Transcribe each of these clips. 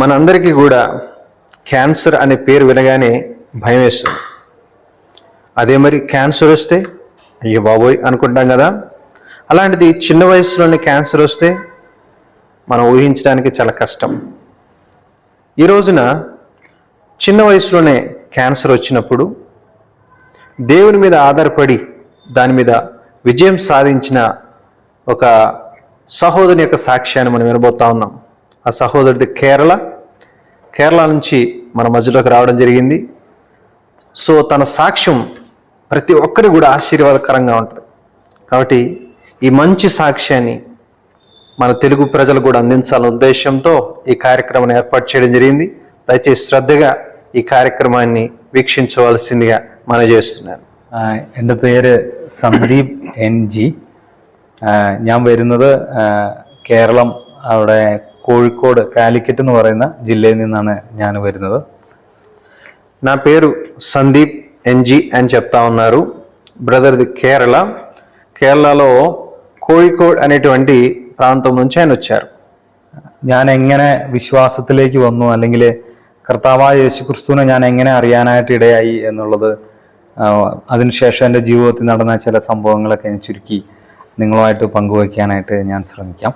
మనందరికీ కూడా క్యాన్సర్ అనే పేరు వినగానే భయం వేస్తుంది. అదే మరి క్యాన్సర్ వస్తే అయ్యో బాబోయ్ అనుకుంటాం కదా. అలాంటిది చిన్న వయసులోనే క్యాన్సర్ వస్తే మనం ఊహించడానికి చాలా కష్టం. ఈ రోజున చిన్న వయసులోనే క్యాన్సర్ వచ్చినప్పుడు దేవుని మీద ఆధారపడి దాని మీద విజయం సాధించిన ఒక సహోదరుని యొక్క సాక్ష్యాన్ని మనం వినబోతా ఉన్నాం. ఆ సహోదరుడి కేరళ నుంచి మన మధ్యలోకి రావడం జరిగింది. సో తన సాక్ష్యం ప్రతి ఒక్కరికి కూడా ఆశీర్వాదకరంగా ఉంటుంది. కాబట్టి ఈ మంచి సాక్ష్యాన్ని మన తెలుగు ప్రజలు కూడా అందించాలనే ఉద్దేశంతో ఈ కార్యక్రమాన్ని ఏర్పాటు చేయడం జరిగింది. దయచేసి శ్రద్ధగా ഈ കാര്യക്രമാన్ని വീക്ഷിച്ചവലസിന്ദിగా మనం చేస్తున్నాను. എൻ്റെ പേര് സന്ദീപ് NG. ഞാൻ വരുന്നത് കേരളം അവിടെ కోഴിకోడ్ కాలికట్ എന്ന് പറയുന്ന జిల్లాയിൽ నిన్నాണ് ഞാൻ വരുന്നത്. నా పేరు సందీప్ NG అని చెప్తా ఉన్నారు. బ్రదర్ది కేరళలో కోഴിക്കോട് అనేటువంటి ప్రాంతం నుంచి ఆయన వచ్చారు. ഞാൻ എങ്ങനെ വിശ്വാസത്തിലേക്ക് വന്നു, അല്ലെങ്കിൽ കർത്താവായ യേശുക്രിസ്തുവിനെ ഞാൻ എങ്ങനെ അറിയാനായിട്ട് ഇടയായി എന്നുള്ളത്, അതിനുശേഷം എൻ്റെ ജീവിതത്തിൽ നടന്ന ചില സംഭവങ്ങളൊക്കെ ഞാൻ ചുരുക്കി നിങ്ങളുമായിട്ട് പങ്കുവയ്ക്കാനായിട്ട് ഞാൻ ശ്രമിക്കാം.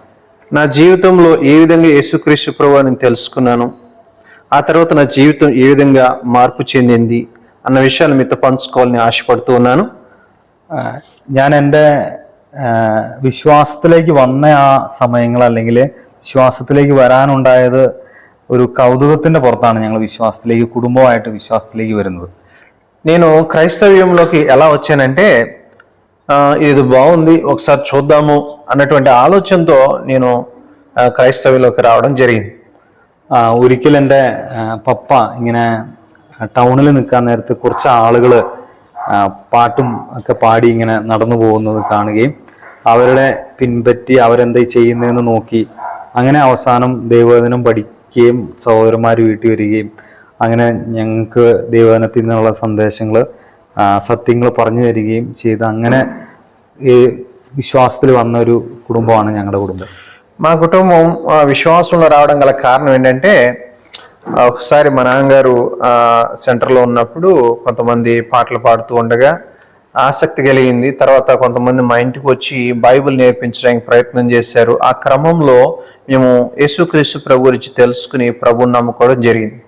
నా జీవితంలో ఏ విధంగా యేసుక్రీస్తు ప్రభువుని తెలుసుకున్నాను, ఆ తర్వాత నా జీవితం ఏ విధంగా మార్పు చెందింది అన్న విషయాలు మీతో పంచుకోవాలని ఆశపడుతూ ఉన్నాను. ഞാൻ എൻ്റെ വിശ്വാസത്തിലേക്ക് വന്ന ആ സമയങ്ങൾ, അല്ലെങ്കിൽ വിശ്വാസത്തിലേക്ക് വരാനുണ്ടായത് ഒരു കൗതുകത്തിൻ്റെ പുറത്താണ് ഞങ്ങൾ കുടുംബമായിട്ട് വിശ്വാസത്തിലേക്ക് വരുന്നത്. నేను క్రైస్తవ్యంలోకి ఎలా వచ్చానంటే ఇది బాగుంది ఒకసారి చూద్దాము అన్నటువంటి ఆలోచనతో నేను ക്രൈസ്തവയിലേക്ക് రావడం జరిగింది. ഒരിക്കൽ എൻ്റെ പപ്പ ഇങ്ങനെ ടൗണിൽ നിൽക്കാൻ നേരത്ത് കുറച്ച് ആളുകൾ പാട്ടും ഒക്കെ പാടി ഇങ്ങനെ നടന്നു പോകുന്നത് കാണുകയും അവരുടെ പിൻപറ്റി അവരെന്താ ചെയ്യുന്നതെന്ന് നോക്കി അങ്ങനെ അവസാനം ദൈവവചനം പഠിക്കുകയും സഹോദരന്മാർ വീട്ടിൽ വരികയും അങ്ങനെ ഞങ്ങൾക്ക് ദൈവവചനത്തിൽ നിന്നുള്ള സന്ദേശങ്ങൾ സത്യങ്ങൾ പറഞ്ഞു തരികയും ചെയ്ത് അങ്ങനെ ഈ വിశ్వాസത്തിൽ വന്ന ഒരു కుటుంబമാണ് ഞങ്ങളുടെ కుటుంబం. మా కుటుంబం విశ్వాసంలో రావడం గల కారణం ఏంటంటే, ఒకసారి మా నాన్నగారు సెంటర్లో ఉన్నప్పుడు కొంతమంది పాటలు పాడుతూ ఉండగా ఆసక్తి కలిగింది. తర్వాత కొంతమంది మా ఇంటికి వచ్చి బైబిల్ నేర్పించడానికి ప్రయత్నం చేశారు. ఆ క్రమంలో మేము యేసుక్రీస్తు ప్రభు గురించి తెలుసుకుని ప్రభువుని నమ్ముకోవడం జరిగింది.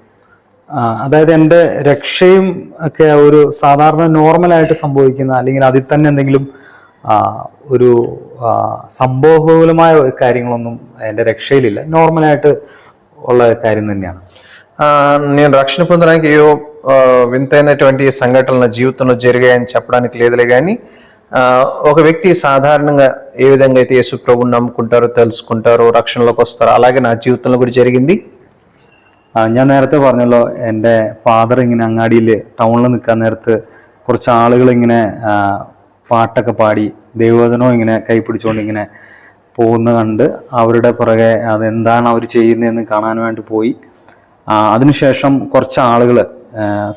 അതായത് എൻ്റെ രക്ഷയും ഒക്കെ ഒരു സാധാരണ നോർമലായിട്ട് സംഭവിക്കുന്ന, അല്ലെങ്കിൽ അതിൽ തന്നെ എന്തെങ്കിലും ഒരു സംഭവബഹുലമായ കാര്യങ്ങളൊന്നും എൻ്റെ രക്ഷയിലില്ല. നോർമലായിട്ട് ഉള്ള കാര്യം തന്നെയാണ്. నేను రక్షణ పొందడానికి ఏవో వింతైనటువంటి సంఘటనలు నా జీవితంలో జరిగాయని చెప్పడానికి లేదులే, కానీ ఒక వ్యక్తి సాధారణంగా ఏ విధంగా అయితే యేసు ప్రభువుని నమ్ముకుంటారో, తెలుసుకుంటారో, రక్షణలోకి వస్తారో, అలాగే నా జీవితంలో కూడా జరిగింది. ഞാൻ നേരത്തെ പറഞ്ഞല്ലോ, എൻ്റെ ഫാദർ ഇങ്ങനെ അങ്ങാടിയിൽ ടൗണിൽ നിൽക്കാൻ നേരത്ത് കുറച്ച് ആളുകൾ ഇങ്ങനെ പാട്ടൊക്കെ പാടി ദൈവവചനവും ഇങ്ങനെ കൈപ്പിടിച്ചുകൊണ്ട് ഇങ്ങനെ പോകുന്ന കണ്ട് അവരുടെ പുറകെ അതെന്താണ് അവർ ചെയ്യുന്നതെന്ന് കാണാൻ വേണ്ടി പോയി. അതിനുശേഷം കുറച്ച് ആളുകൾ,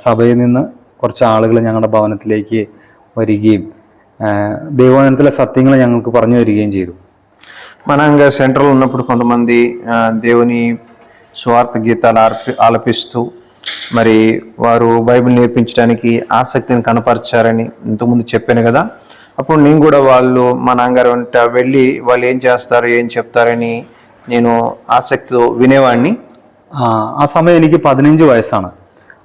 സഭയിൽ നിന്ന് കുറച്ച് ആളുകൾ ഞങ്ങളുടെ ഭവനത്തിലേക്ക് വരികയും ദൈവവചനത്തിലെ സത്യങ്ങൾ ഞങ്ങൾക്ക് പറഞ്ഞു തരികയും ചെയ്തു. మనంగా సెంటర్లో ఉన్నప్పుడు కొంతమంది దేవుని స్వార్థ గీతాలు ఆలపిస్తూ మరి వారు బైబిల్ నేర్పించడానికి ఆసక్తిని కనపరిచారని ఇంతకుముందు చెప్పాను కదా. అప్పుడు నేను కూడా మా నాన్నగారు వెంట వెళ్ళి వాళ్ళు ఏం చేస్తారు, ఏం చెప్తారని నేను ఆసక్తితో వినేవాడిని. ആ സമയം എനിക്ക് 15 വയസ്സാണ്.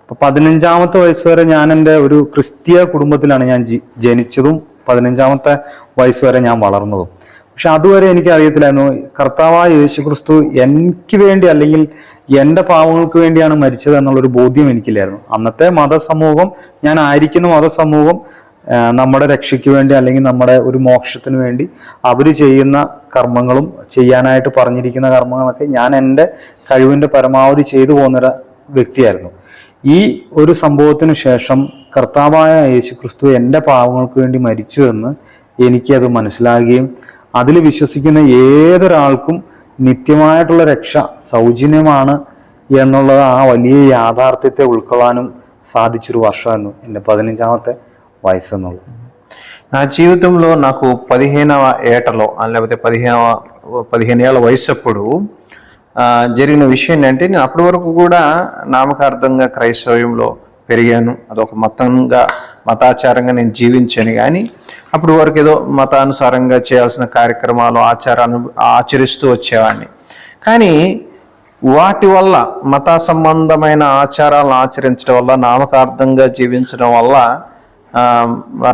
അപ്പോൾ 15ാമത്തെ വയസ്സ് വരെ ഞാൻ എൻ്റെ ഒരു ക്രിസ്തീയ കുടുംബത്തിലാണ് ഞാൻ ജനിച്ചതും 15ാമത്തെ വയസ്സ് വരെ ഞാൻ വളർന്നതും. പക്ഷെ അതുവരെ എനിക്ക് അറിയത്തില്ലായിരുന്നു കർത്താവായ യേശുക്രിസ്തു എനിക്ക് വേണ്ടി, അല്ലെങ്കിൽ എൻ്റെ പാവങ്ങൾക്ക് വേണ്ടിയാണ് മരിച്ചത് എന്നുള്ളൊരു ബോധ്യം എനിക്കില്ലായിരുന്നു. അന്നത്തെ മതസമൂഹം, ഞാൻ ആയിരിക്കുന്ന മതസമൂഹം നമ്മുടെ രക്ഷയ്ക്ക് വേണ്ടി, അല്ലെങ്കിൽ നമ്മുടെ ഒരു മോക്ഷത്തിന് വേണ്ടി അവർ ചെയ്യുന്ന കർമ്മങ്ങളും ചെയ്യാനായിട്ട് പറഞ്ഞിരിക്കുന്ന കർമ്മങ്ങളൊക്കെ ഞാൻ എൻ്റെ കഴിവിൻ്റെ പരമാവധി ചെയ്തു പോകുന്നൊരു വ്യക്തിയായിരുന്നു. ഈ ഒരു സംഭവത്തിന് ശേഷം കർത്താവായ യേശുക്രിസ്തു എൻ്റെ പാവങ്ങൾക്ക് വേണ്ടി മരിച്ചു എന്ന് എനിക്കത് മനസ്സിലാകുകയും അതിൽ വിശ്വസിക്കുന്ന ഏതൊരാൾക്കും നിത്യമായിട്ടുള്ള രക്ഷ സൗജന്യമാണ് എന്നുള്ളത് ആ വലിയ യാഥാർത്ഥ്യത്തെ ഉൾക്കൊള്ളാനും സാധിച്ചൊരു വർഷമായിരുന്നു എൻ്റെ 15ാമത്തെ వయసు ఎന്നുള്ളത്. నా జీవితంలో నాకు 15వ ఏటలో, లేకపోతే 15 ఏళ్ళ వయసు అప్పుడు జరిగిన విషయం ఏంటంటే, నేను అప్పటి వరకు కూడా నామకార్థంగా క్రైస్తవ్యంలో పెరిగాను. అదొక మతాచారంగా నేను జీవించాను. కానీ అప్పటి వరకు ఏదో మతానుసారంగా చేయాల్సిన కార్యక్రమాలు ఆచరిస్తూ వచ్చేవాడిని. కానీ వాటి వల్ల, మత సంబంధమైన ఆచారాలను ఆచరించడం వల్ల, నామకార్థంగా జీవించడం వల్ల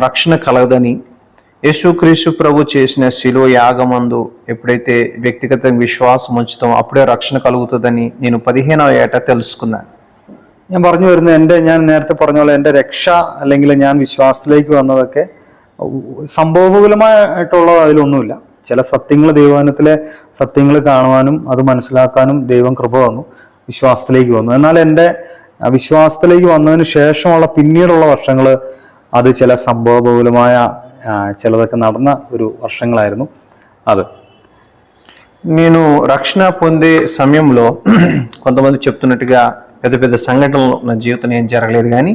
రక్షణ కలగదని, యేసుక్రీస్తు ప్రభు చేసిన శిలువ యాగమందు ఎప్పుడైతే వ్యక్తిగతంగా വിശ്വാസം ఉంచుతామോ అప్పుడే రక్షణ కలుగుతుందని నేను 15వ ఏట తెలుసుకున్నాను. ഞാൻ പറഞ്ഞു വരുന്നത്, ഞാൻ നേരത്തെ പറഞ്ഞ പോലെ എൻ്റെ രക്ഷ അല്ലെങ്കിൽ ഞാൻ വിശ്വാസത്തിലേക്ക് വന്നതൊക്കെ സംഭവബഹുലമായിട്ടുള്ള അതിലൊന്നുമില്ല. ചില സത്യങ്ങൾ, ദൈവവചനത്തിലെ സത്യങ്ങൾ കാണുവാനും അത് മനസ്സിലാക്കാനും ദൈവം കൃപ തന്നു, വിശ്വാസത്തിലേക്ക് വന്നു. എന്നാൽ എൻ്റെ വിശ്വാസത്തിലേക്ക് വന്നതിന് ശേഷമുള്ള പിന്നീടുള്ള വർഷങ്ങൾ അത് ചില സംഭവബഹുലമായ ചിലതൊക്കെ നടന്ന ഒരു വർషങ്ങളായിരുന്നു అది. నేను రక్షణ పొందే సమయంలో కొంతమంది చెప్తున్నట్టుగా పెద్ద పెద్ద సంఘటనలు నా జీవితంలో ఏం జరగలేదు. కానీ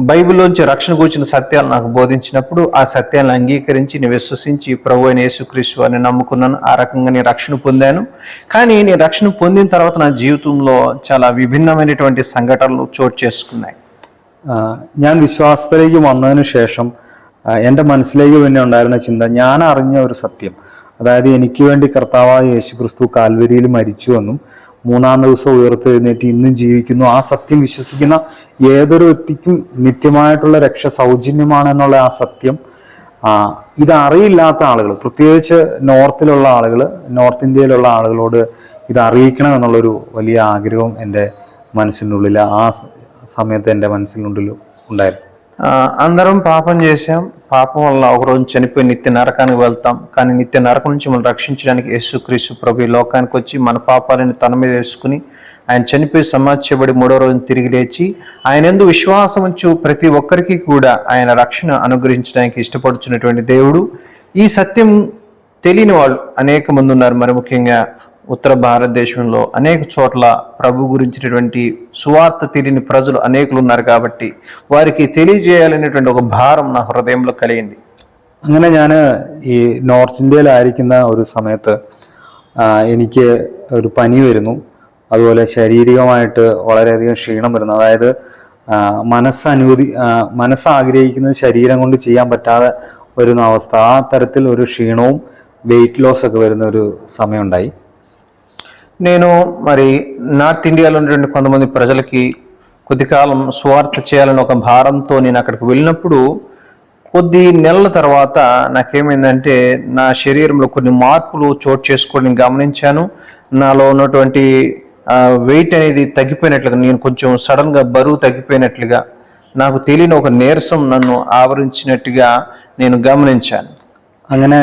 బైబిల్లోంచి రక్షణ కూర్చున్న సత్యాలు నాకు బోధించినప్పుడు ఆ సత్యాలను అంగీకరించి నేను విశ్వసించి ప్రభు అయిన యేసుక్రీస్తు అని నమ్ముకున్నాను. ఆ రకంగా నేను రక్షణ పొందాను. కానీ నేను రక్షణ పొందిన తర్వాత నా జీవితంలో చాలా విభిన్నమైనటువంటి సంఘటనలు చోటు చేసుకున్నాయి. ഞാൻ വിശ്വാസത്തിലേക്ക് വന്നതിന് ശേഷം എൻ്റെ മനസ്സിലേക്ക് പിന്നെ ഉണ്ടായിരുന്ന ചിന്ത, ഞാൻ അറിഞ്ഞ ഒരു സത്യം, അതായത് എനിക്ക് വേണ്ടി കർത്താവായ യേശുക്രിസ്തു കാൽവരിയിൽ മരിച്ചുവെന്നും 3-ാം ദിവസം ഉയർത്തെഴുന്നേറ്റ് ഇന്നും ജീവിക്കുന്നു, ആ സത്യം വിശ്വസിക്കുന്ന ഏതൊരു വ്യക്തിക്കും നിത്യമായിട്ടുള്ള രക്ഷ സൗജന്യമാണെന്നുള്ള ആ സത്യം ഇതറിയില്ലാത്ത ആളുകൾ, പ്രത്യേകിച്ച് നോർത്തിലുള്ള ആളുകൾ, നോർത്ത് ഇന്ത്യയിലുള്ള ആളുകളോട് ഇത് അറിയിക്കണം എന്നുള്ളൊരു വലിയ ആഗ്രഹം എൻ്റെ മനസ്സിനുള്ളിൽ ആ సమయത്ത് എൻ്റെ మనసులో ഉണ്ടായിരുന്നു. అందరం పాపం చేశాం. పాపం వల్ల ఒకరోజు చనిపోయి నిత్య నరకానికి వెళ్తాం. కానీ నిత్య నరకం నుంచి మనం రక్షించడానికి యేసుక్రీస్తు ప్రభు ఈ లోకానికి వచ్చి మన పాపాలను తన మీద వేసుకుని ఆయన చనిపోయి సమాధి చేయబడి 3వ రోజున తిరిగి లేచి ఆయన యందు విశ్వాసం ఉంచు ప్రతి ఒక్కరికి కూడా ఆయన రక్షణ అనుగ్రహించడానికి ఇష్టపడుచున్నటువంటి దేవుడు. ఈ సత్యం తెలియని వాళ్ళు అనేక మంది ఉన్నారు. మరి ముఖ్యంగా ఉత్తర భారతదేశంలో అనేక చోట్ల ప్రభు గురించినటువంటి సువార్త తెలియని ప్రజలు అనేకులు ఉన్నారు. కాబట్టి వారికి తెలియజేయాలనేటువంటి ఒక భారం నా హృదయంలో కలిగింది. അങ്ങനെ ഞാൻ ഈ നോർത്ത് ഇന്ത്യയിലായിരിക്കുന്ന ഒരു സമയത്ത് എനിക്ക് ഒരു പനി വരുന്നു, അതുപോലെ ശാരീരികമായിട്ട് വളരെയധികം ക്ഷീണം വരുന്നു. അതായത് മനസ്സാഗ്രഹിക്കുന്നത് ശരീരം കൊണ്ട് ചെയ്യാൻ പറ്റാതെ വരുന്ന അവസ്ഥ, ആ തരത്തിൽ ഒരു ക്ഷീണവും വെയിറ്റ് ലോസ് ഒക്കെ വരുന്ന ഒരു സമയമുണ്ടായി. నేను మరి నార్త్ ఇండియాలో ఉన్నటువంటి కొంతమంది ప్రజలకి కొద్ది కాలం స్వార్థ చేయాలని ఒక భారంతో నేను అక్కడికి వెళ్ళినప్పుడు కొద్ది నెలల తర్వాత నాకేమైందంటే నా శరీరంలో కొన్ని మార్పులు చోటు చేసుకోవడం గమనించాను. నాలో ఉన్నటువంటి వెయిట్ అనేది తగ్గిపోయినట్లుగా, నేను కొంచెం సడన్గా బరువు తగ్గిపోయినట్లుగా, నాకు తెలియని ఒక నీరసం నన్ను ఆవరించినట్టుగా నేను గమనించాను. അങ്ങനെ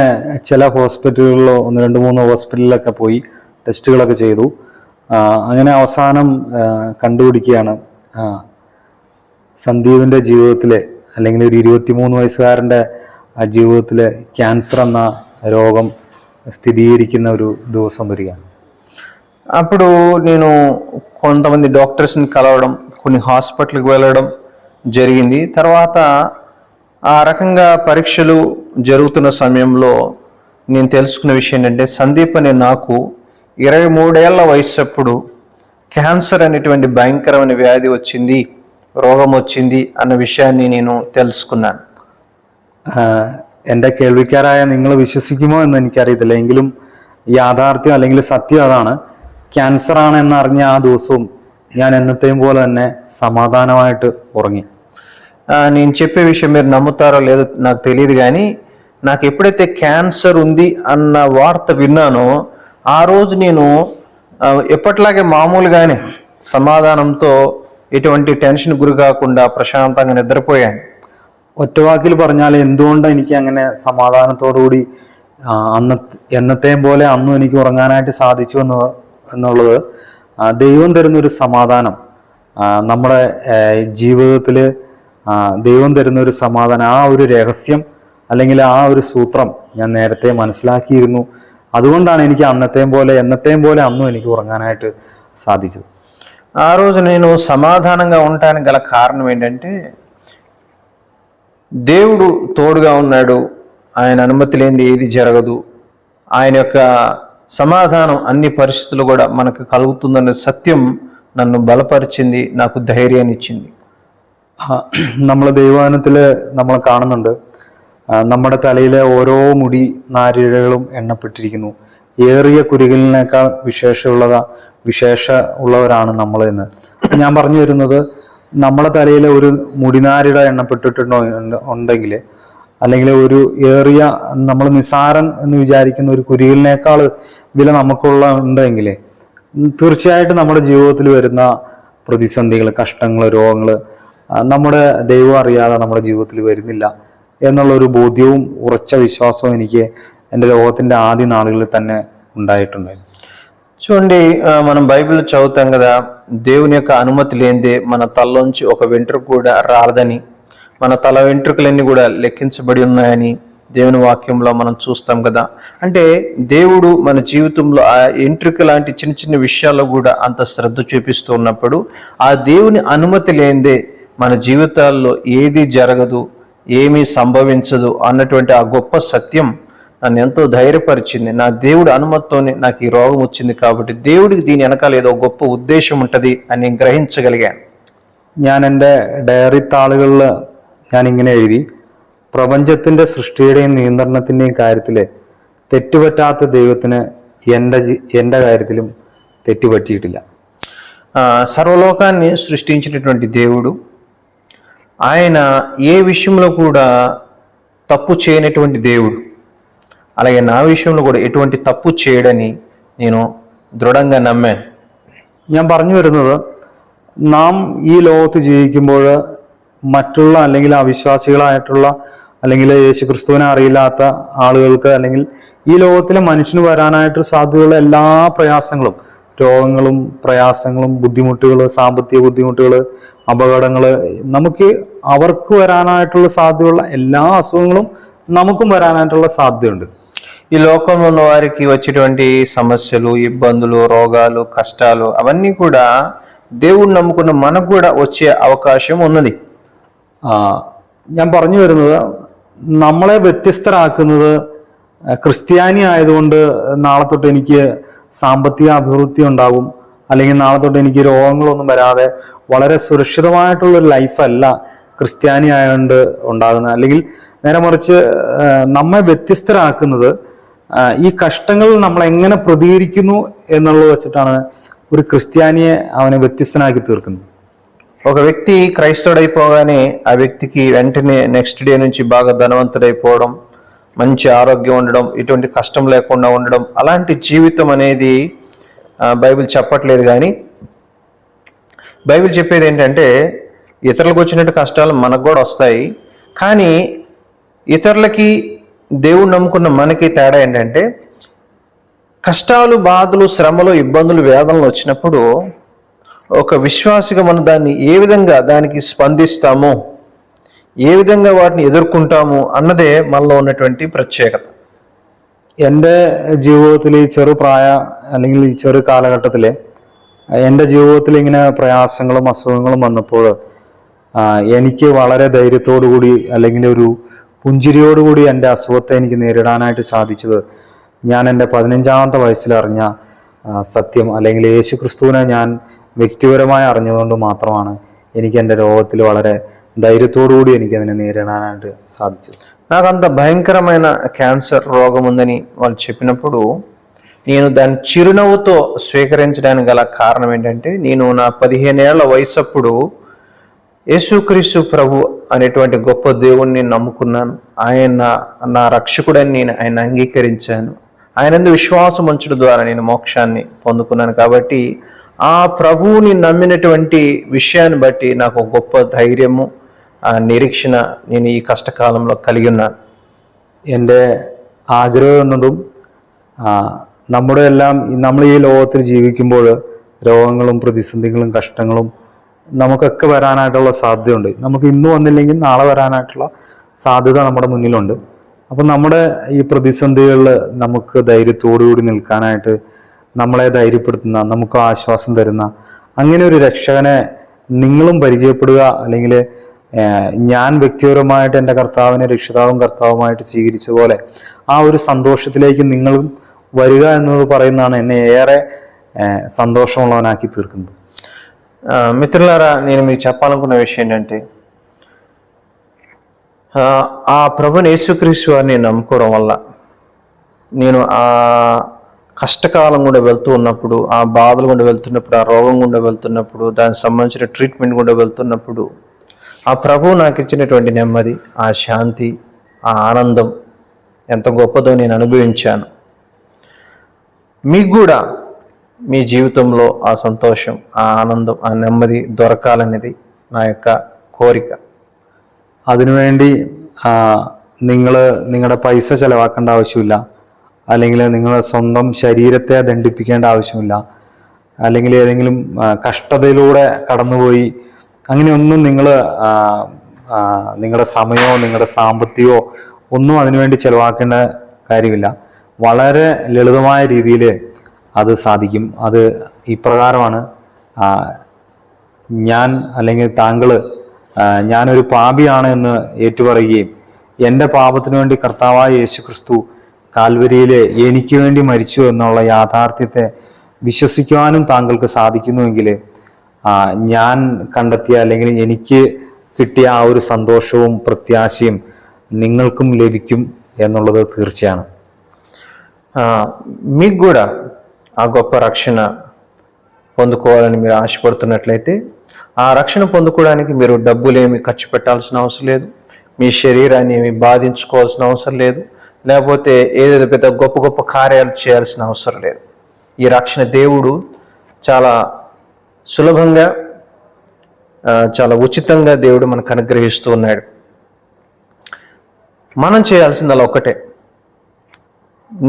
ചില ഹോസ്പിറ്റലുകളിലോ 1-2-3 ഹോസ്പിറ്റലിലൊക്കെ പോയി ടെസ്റ്റുകളൊക്കെ ചെയ്തു. അങ്ങനെ അവസാനം കണ്ടുപിടിക്കുകയാണ് സന്ദീപിൻ്റെ ജീവിതത്തിലെ, അല്ലെങ്കിൽ ഒരു 23 വയസ്സുകാരൻ്റെ ജീവിതത്തിലെ క్యాన్సర్ ఎన్న రోగం స్థిరీకరించిన ഒരു ദിവസം వరిగాను. అప్పుడు నేను కొంతమంది డాక్టర్స్ని కలవడం, కొన్ని హాస్పిటల్కి వెళ్ళడం జరిగింది. తర్వాత ఆ రకంగా పరీక్షలు జరుగుతున్న సమయంలో నేను తెలుసుకున్న విషయం ఏంటంటే, సందీప్ అనే నాకు 23 ఏళ్ల వయసప్పుడు క్యాన్సర్ అనేటువంటి భయంకరమైన వ్యాధి వచ్చింది, రోగం వచ్చింది అన్న విషయాన్ని నేను తెలుసుకున్నాను. എൻ്റെ കേൾവിക്കാരായ നിങ്ങൾ വിശ്വസിക്കുമോ എന്ന് എനിക്കറിയത്തില്ല, എങ്കിലും യാഥാർത്ഥ്യം അല്ലെങ്കിൽ സത്യം അതാണ്. ക്യാൻസർ ആണ് എന്നറിഞ്ഞ ആ ദിവസവും ഞാൻ എന്നത്തെയും പോലെ തന്നെ సమాధానമായിട്ട് ఉറങ്ങి. నేను చెప్పే విషయం మీరు నమ్ముతారో లేదో నాకు తెలియదు, కానీ నాకు ఎప్పుడైతే క్యాన్సర్ ఉంది అన్న వార్త విన్నానో ఆ రోజు నేను ఎప్పట్లాగే మామూలుగానే సమాధానంతో, ఎటువంటి టెన్షన్ గురి కాకుండా ప్రశాంతంగా నిద్రపోయాను. ഒറ്റവാക്കിൽ പറഞ്ഞാൽ എന്തുകൊണ്ട് എനിക്ക് അങ്ങനെ സമാധാനത്തോടുകൂടി എന്നത്തെയും പോലെ അന്നും എനിക്ക് ഉറങ്ങാനായിട്ട് സാധിച്ചു എന്നുള്ളത് ദൈവം തരുന്നൊരു സമാധാനം, നമ്മുടെ ജീവിതത്തിൽ ദൈവം തരുന്നൊരു സമാധാനം, ആ ഒരു രഹസ്യം അല്ലെങ്കിൽ ആ ഒരു സൂത്രം ഞാൻ നേരത്തെ മനസ്സിലാക്കിയിരുന്നു. അതുകൊണ്ടാണ് എനിക്ക് എന്നത്തെയും പോലെ അന്നും എനിക്ക് ఉറങ്ങానాയിട്ട് సాధించదు. ఆ రోజు నేను సమాధానంగా ఉండటానికి గల కారణం ఏంటంటే, దేవుడు తోడుగా ఉన్నాడు, ఆయన అనుమతి లేనిది ఏది జరగదు, ఆయన యొక్క సమాధానం అన్ని పరిస్థితులు కూడా మనకు కలుగుతుందనే సత్యం నన్ను ബലപരിచింది, నాకు ധൈര്യാన్ని ഇച്ചിంది. നമ്മൾ ദൈവാനുത്തില് നമ്മൾ കാണുന്നുണ്ട്, നമ്മുടെ തലയിലെ ഓരോ മുടി നാരിഴകളും എണ്ണപ്പെട്ടിരിക്കുന്നു. ഏറിയ കുരുകളിനേക്കാൾ വിശേഷ ഉള്ളവരാണ് നമ്മൾ എന്ന്. ഞാൻ പറഞ്ഞു വരുന്നത്, നമ്മുടെ തലയിലെ ഒരു മുടിനാരിട ഉണ്ടെങ്കിൽ, അല്ലെങ്കിൽ ഒരു ഏറിയ നമ്മൾ നിസാരൻ എന്ന് വിചാരിക്കുന്ന ഒരു കുരുകളിനേക്കാൾ വില ഉണ്ടെങ്കിൽ തീർച്ചയായിട്ടും നമ്മുടെ ജീവിതത്തിൽ വരുന്ന പ്രതിസന്ധികൾ, കഷ്ടങ്ങൾ, രോഗങ്ങൾ നമ്മുടെ ദൈവം അറിയാതെ നമ്മുടെ ജീവിതത്തിൽ വരുന്നില്ല എന്നുള്ളൊരു ബോധ്യവും ഉറച്ച വിശ്വാസവും എനിക്ക് എൻ്റെ ലോകത്തിൻ്റെ ആദ്യ നാളുകളിൽ തന്നെ ഉണ്ടായിട്ടുണ്ടായിരുന്നു. చూడండి, మనం బైబిల్ చదువుతాం కదా, దేవుని యొక్క అనుమతి లేనిదే మన తలలోంచి ఒక వెంట్రుక కూడా రాదని, మన తల వెంట్రుకలన్నీ కూడా లెక్కించబడి ఉన్నాయని దేవుని వాక్యంలో మనం చూస్తాం కదా. అంటే దేవుడు మన జీవితంలో ఆ వెంట్రుక లాంటి చిన్న చిన్న విషయాల్లో కూడా అంత శ్రద్ధ చూపిస్తూ ఉన్నప్పుడు, ఆ దేవుని అనుమతి లేనిదే మన జీవితాల్లో ఏది జరగదు, ఏమీ సంభవించదు అన్నటువంటి ఆ గొప్ప సత్యం నన్ను ఎంతో ధైర్యపరిచింది. నా దేవుడి అనుమతితోనే నాకు ఈ రోగం వచ్చింది కాబట్టి దేవుడికి దీని వెనకాల ఏదో గొప్ప ఉద్దేశం ఉంటుంది అని గ్రహించగలిగాను. ഞാൻ എൻ്റെ ഡയറി താളുകളിൽ ഞാൻ ഇങ്ങനെ എഴുതി, പ്രപഞ്ചത്തിൻ്റെ സൃഷ്ടിയുടെയും നിയന്ത്രണത്തിൻ്റെയും കാര്യത്തിൽ തെറ്റുപറ്റാത്ത ദൈവത്തിന് എൻ്റെ കാര്യത്തിലും തെറ്റുപറ്റിയിട്ടില്ല. సర్వలోకాన్ని సృష్టించినటువంటి దేవుడు, ఆయన ఏ విషయంలో కూడా తప్పు చేయనటువంటి దేవుడు. అలాగే నా విషయంలో కూడా ఎటువంటి తప్పు చేయడని నేను ദൃഢంగా നമ്മാను. ഞാൻ പറഞ്ഞു വരുന്നത്, നാം ഈ ലോകത്ത് ജീവിക്കുമ്പോൾ മറ്റുള്ള അല്ലെങ്കിൽ അവിശ്വാസികളായിട്ടുള്ള അല്ലെങ്കിൽ യേശുക്രിസ്തുവിനെ അറിയില്ലാത്ത ആളുകൾക്ക് അല്ലെങ്കിൽ ഈ ലോകത്തിലെ മനുഷ്യന് വരാനായിട്ട് സാധ്യതയുള്ള എല്ലാ പ്രയാസങ്ങളും, രോഗങ്ങളും പ്രയാസങ്ങളും ബുദ്ധിമുട്ടുകൾ, സാമ്പത്തിക ബുദ്ധിമുട്ടുകൾ, അപകടങ്ങൾ, നമുക്ക് അവർക്ക് വരാനായിട്ടുള്ള സാധ്യതയുള്ള എല്ലാ അസുഖങ്ങളും നമുക്കും വരാനായിട്ടുള്ള സാധ്യതയുണ്ട്. ఈ లోకంలో ఉన్న వారికి వచ్చేటువంటి సమస్యలు, ఇబ్బందులు, రోగాలు, కష్టాలు అవన్నీ కూడా దేవుడు నమ్ముకున్న మనకు కూడా వచ్చే అవకాశం ఉన్నది. ഞാൻ പറഞ്ഞു വരുന്നത്, നമ്മളെ വ്യത്യസ്തരാക്കുന്നത് ക്രിസ്ത്യാനി ആയതുകൊണ്ട് നാളെ തൊട്ട് എനിക്ക് സാമ്പത്തിക അഭിവൃദ്ധി ഉണ്ടാകും, അല്ലെങ്കിൽ നാളെ തൊട്ട് എനിക്ക് രോഗങ്ങളൊന്നും വരാതെ വളരെ സുരക്ഷിതമായിട്ടുള്ളൊരു ലൈഫല്ല ക്രിസ്ത്യാനി ആയതുകൊണ്ട് ഉണ്ടാകുന്നത്. അല്ലെങ്കിൽ നേരെ മറിച്ച് നമ്മെ വ്യത്യസ്തരാക്കുന്നത് ഈ കഷ്ടങ്ങളിൽ നമ്മൾ എങ്ങനെ പ്രതികരിക്കുന്നു എന്നുള്ളത് വെച്ചിട്ടാണ് ഒരു ക്രിസ്ത്യാനിയെ അവനെ വ്യത്യസ്തനാക്കി തീർക്കുന്നത്. ఒక వ్యక్తి క్రైస్తవుడైపోగానే ఆ వ్యక్తికి వెంటనే నెక్స్ట్ డే నుంచి బాగా ధనవంతుడైపోవడం, మంచి ఆరోగ్యం ఉండడం, ఎటువంటి కష్టం లేకుండా ఉండడం, అలాంటి జీవితం అనేది బైబిల్ చెప్పట్లేదు. కానీ బైబిల్ చెప్పేది ఏంటంటే, ఇతరులకు వచ్చినట్టు కష్టాలు మనకు కూడా వస్తాయి. కానీ ఇతరులకి, దేవుడు నమ్ముకున్న మనకి తేడా ఏంటంటే, కష్టాలు, బాధలు, శ్రమలు, ఇబ్బందులు, వేదనలు వచ్చినప్పుడు ఒక విశ్వాసిగా మనం దాన్ని ఏ విధంగా దానికి స్పందిస్తామో, ఏ విధంగా వాటిని ఎదుర్కొంటాము అన్నదే మనలో ఉన్నటువంటి ప్రత్యేకత. എൻ്റെ ജീവിതത്തിൽ ഈ അല്ലെങ്കിൽ ഈ ചെറു കാലഘട്ടത്തിൽ എൻ്റെ ജീവിതത്തിൽ ഇങ്ങനെ പ്രയാസങ്ങളും അസുഖങ്ങളും വന്നപ്പോൾ എനിക്ക് വളരെ ധൈര്യത്തോടു കൂടി അല്ലെങ്കിൽ ഒരു പുഞ്ചിരിയോടുകൂടി എൻ്റെ അസുഖത്തെ എനിക്ക് നേരിടാനായിട്ട് സാധിച്ചത് ഞാൻ എൻ്റെ 15-ാമത്തെ വയസ്സിൽ അറിഞ്ഞ സത്യം, അല്ലെങ്കിൽ യേശു ക്രിസ്തുവിനെ ഞാൻ വ്യക്തിപരമായി അറിഞ്ഞതുകൊണ്ട് മാത്രമാണ് എനിക്ക് എൻ്റെ രോഗത്തിൽ വളരെ ధైర్యతోడు కూడి എനിക്ക് അതിനെ നേരിടാനായിട്ട് സാധിച്ചത്. నాకు అంత భయంకరమైన క్యాన్సర్ రోగం ఉందని వాళ్ళు చెప్పినప్పుడు నేను దాన్ని చిరునవ్వుతో స్వీకరించడానికి గల కారణం ఏంటంటే, నేను నా 15 ఏళ్ల వయసప్పుడు యేసుక్రీస్తు ప్రభు అనేటువంటి గొప్ప దేవుణ్ణి నమ్ముకున్నాను. ఆయన నా రక్షకుడని నేను ఆయన అంగీకరించాను. ఆయన యందు విశ్వాసం ఉంచడం ద్వారా నేను మోక్షాన్ని పొందుకున్నాను. కాబట్టి ఆ ప్రభువుని నమ్మినటువంటి విషయాన్ని బట్టి నాకు గొప్ప ధైర్యము, നിരീക്ഷണ ഞാൻ ഈ കഷ്ടകാലంలో కలిగి ఉన్నాను. എൻ്റെ ആഗ്രഹം എന്നതും നമ്മുടെ എല്ലാം നമ്മൾ ഈ ലോകത്തിൽ ജീവിക്കുമ്പോൾ രോഗങ്ങളും പ്രതിസന്ധികളും കഷ്ടങ്ങളും നമുക്കൊക്കെ വരാനായിട്ടുള്ള സാധ്യതയുണ്ട്. നമുക്ക് ഇന്ന് വന്നില്ലെങ്കിൽ നാളെ വരാനായിട്ടുള്ള സാധ്യത നമ്മുടെ മുന്നിലുണ്ട്. അപ്പം നമ്മുടെ ഈ പ്രതിസന്ധികളിൽ നമുക്ക് ധൈര്യത്തോടുകൂടി നിൽക്കാനായിട്ട് നമ്മളെ ധൈര്യപ്പെടുത്തുന്ന, നമുക്ക് ആശ്വാസം തരുന്ന അങ്ങനെ ഒരു രക്ഷകനെ നിങ്ങളും പരിചയപ്പെടുക, അല്ലെങ്കിൽ ഞാൻ വ്യക്തിപരമായിട്ട് എൻ്റെ കർത്താവിനെ രക്ഷിതാവും കർത്താവുമായിട്ട് സ്വീകരിച്ച പോലെ ആ ഒരു സന്തോഷത്തിലേക്ക് നിങ്ങളും വരിക എന്നത് പറയുന്നതാണ് എന്നെ ഏറെ സന്തോഷമുള്ളവനാക്കി തീർക്കുന്നത്. మిత్రులారా, నేను మీకు చెప్పాలనుకున్న విషయం ఏంటంటే, ఆ ప్రభుని యేసుక్రీస్తు వారిని నమ్ముకోవడం వల్ల నేను ఆ కష్టకాలం గుండా వెళ్తూ ఉన్నప్పుడు, ఆ బాధలు గుండా వెళ్తున్నప్పుడు, ఆ రోగం గుండా వెళ్తున్నప్పుడు, దానికి సంబంధించిన ట్రీట్మెంట్ గుండా వెళ్తున్నప్పుడు ఆ ప్రభువు నాకు ఇచ్చినటువంటి నెమ్మది, ఆ శాంతి, ఆ ఆనందం ఎంత గొప్పదో నేను అనుభవించాను. మీకు కూడా మీ జీవితంలో ఆ సంతోషం, ఆ ആനന്ദം, ആ నెమ్మది దొరకాలనేది నా యొక్క కోరిక. അതിനുവേണ്ടി നിങ്ങൾ നിങ്ങളുടെ പൈസ ചെലവാക്കേണ്ട ആവശ്യമില്ല, അല്ലെങ്കിൽ നിങ്ങൾ സ്വന്തം ശരീരത്തെ ദണ്ഡിപ്പിക്കേണ്ട ആവശ്യമില്ല, അല്ലെങ്കിൽ ഏതെങ്കിലും കഷ്ടതയിലൂടെ കടന്നുപോയി അങ്ങനെയൊന്നും നിങ്ങൾ നിങ്ങളുടെ സമയമോ നിങ്ങളുടെ സാമ്പത്തികമോ ഒന്നും അതിനുവേണ്ടി ചെലവാക്കേണ്ട കാര്യമില്ല. വളരെ ലളിതമായ രീതിയിൽ അത് സാധിക്കും. അത് ഇപ്രകാരമാണ്. ഞാൻ അല്ലെങ്കിൽ താങ്കൾ ഞാനൊരു പാപിയാണ് എന്ന് ഏറ്റുപറയുകയും എൻ്റെ പാപത്തിനു വേണ്ടി കർത്താവായ യേശു ക്രിസ്തു കാൽവരിയിൽ എനിക്ക് വേണ്ടി മരിച്ചു എന്നുള്ള യാഥാർത്ഥ്യത്തെ വിശ്വസിക്കുവാനും താങ്കൾക്ക് സാധിക്കുന്നുവെങ്കിൽ ഞാൻ കണ്ടെത്തിയ അല്ലെങ്കിൽ എനിക്ക് കിട്ടിയ ആ ഒരു സന്തോഷവും പ്രത്യാശയും നിങ്ങൾക്കും ലഭിക്കും ఎన్నుള്ളത് తీర్చాను. మీకు కూడా ఆ గొప్ప రక్షణ పొందుకోవాలని మీరు ఆశపడుతున్నట్లయితే, ఆ రక్షణ పొందుకోవడానికి మీరు డబ్బులేమి ఖర్చు పెట్టాల్సిన అవసరం లేదు, మీ శరీరాన్ని ఏమి బాధించుకోవాల్సిన అవసరం లేదు, లేకపోతే ఏదేదో పెద్ద గొప్ప గొప్ప కార్యాలు చేయాల్సిన అవసరం లేదు. ఈ రక్షణ దేవుడు చాలా సులభంగా, చాలా ఉచితంగా దేవుడు మనకు అనుగ్రహిస్తూ ఉన్నాడు. మనం చేయాల్సింది అలా ఒక్కటే,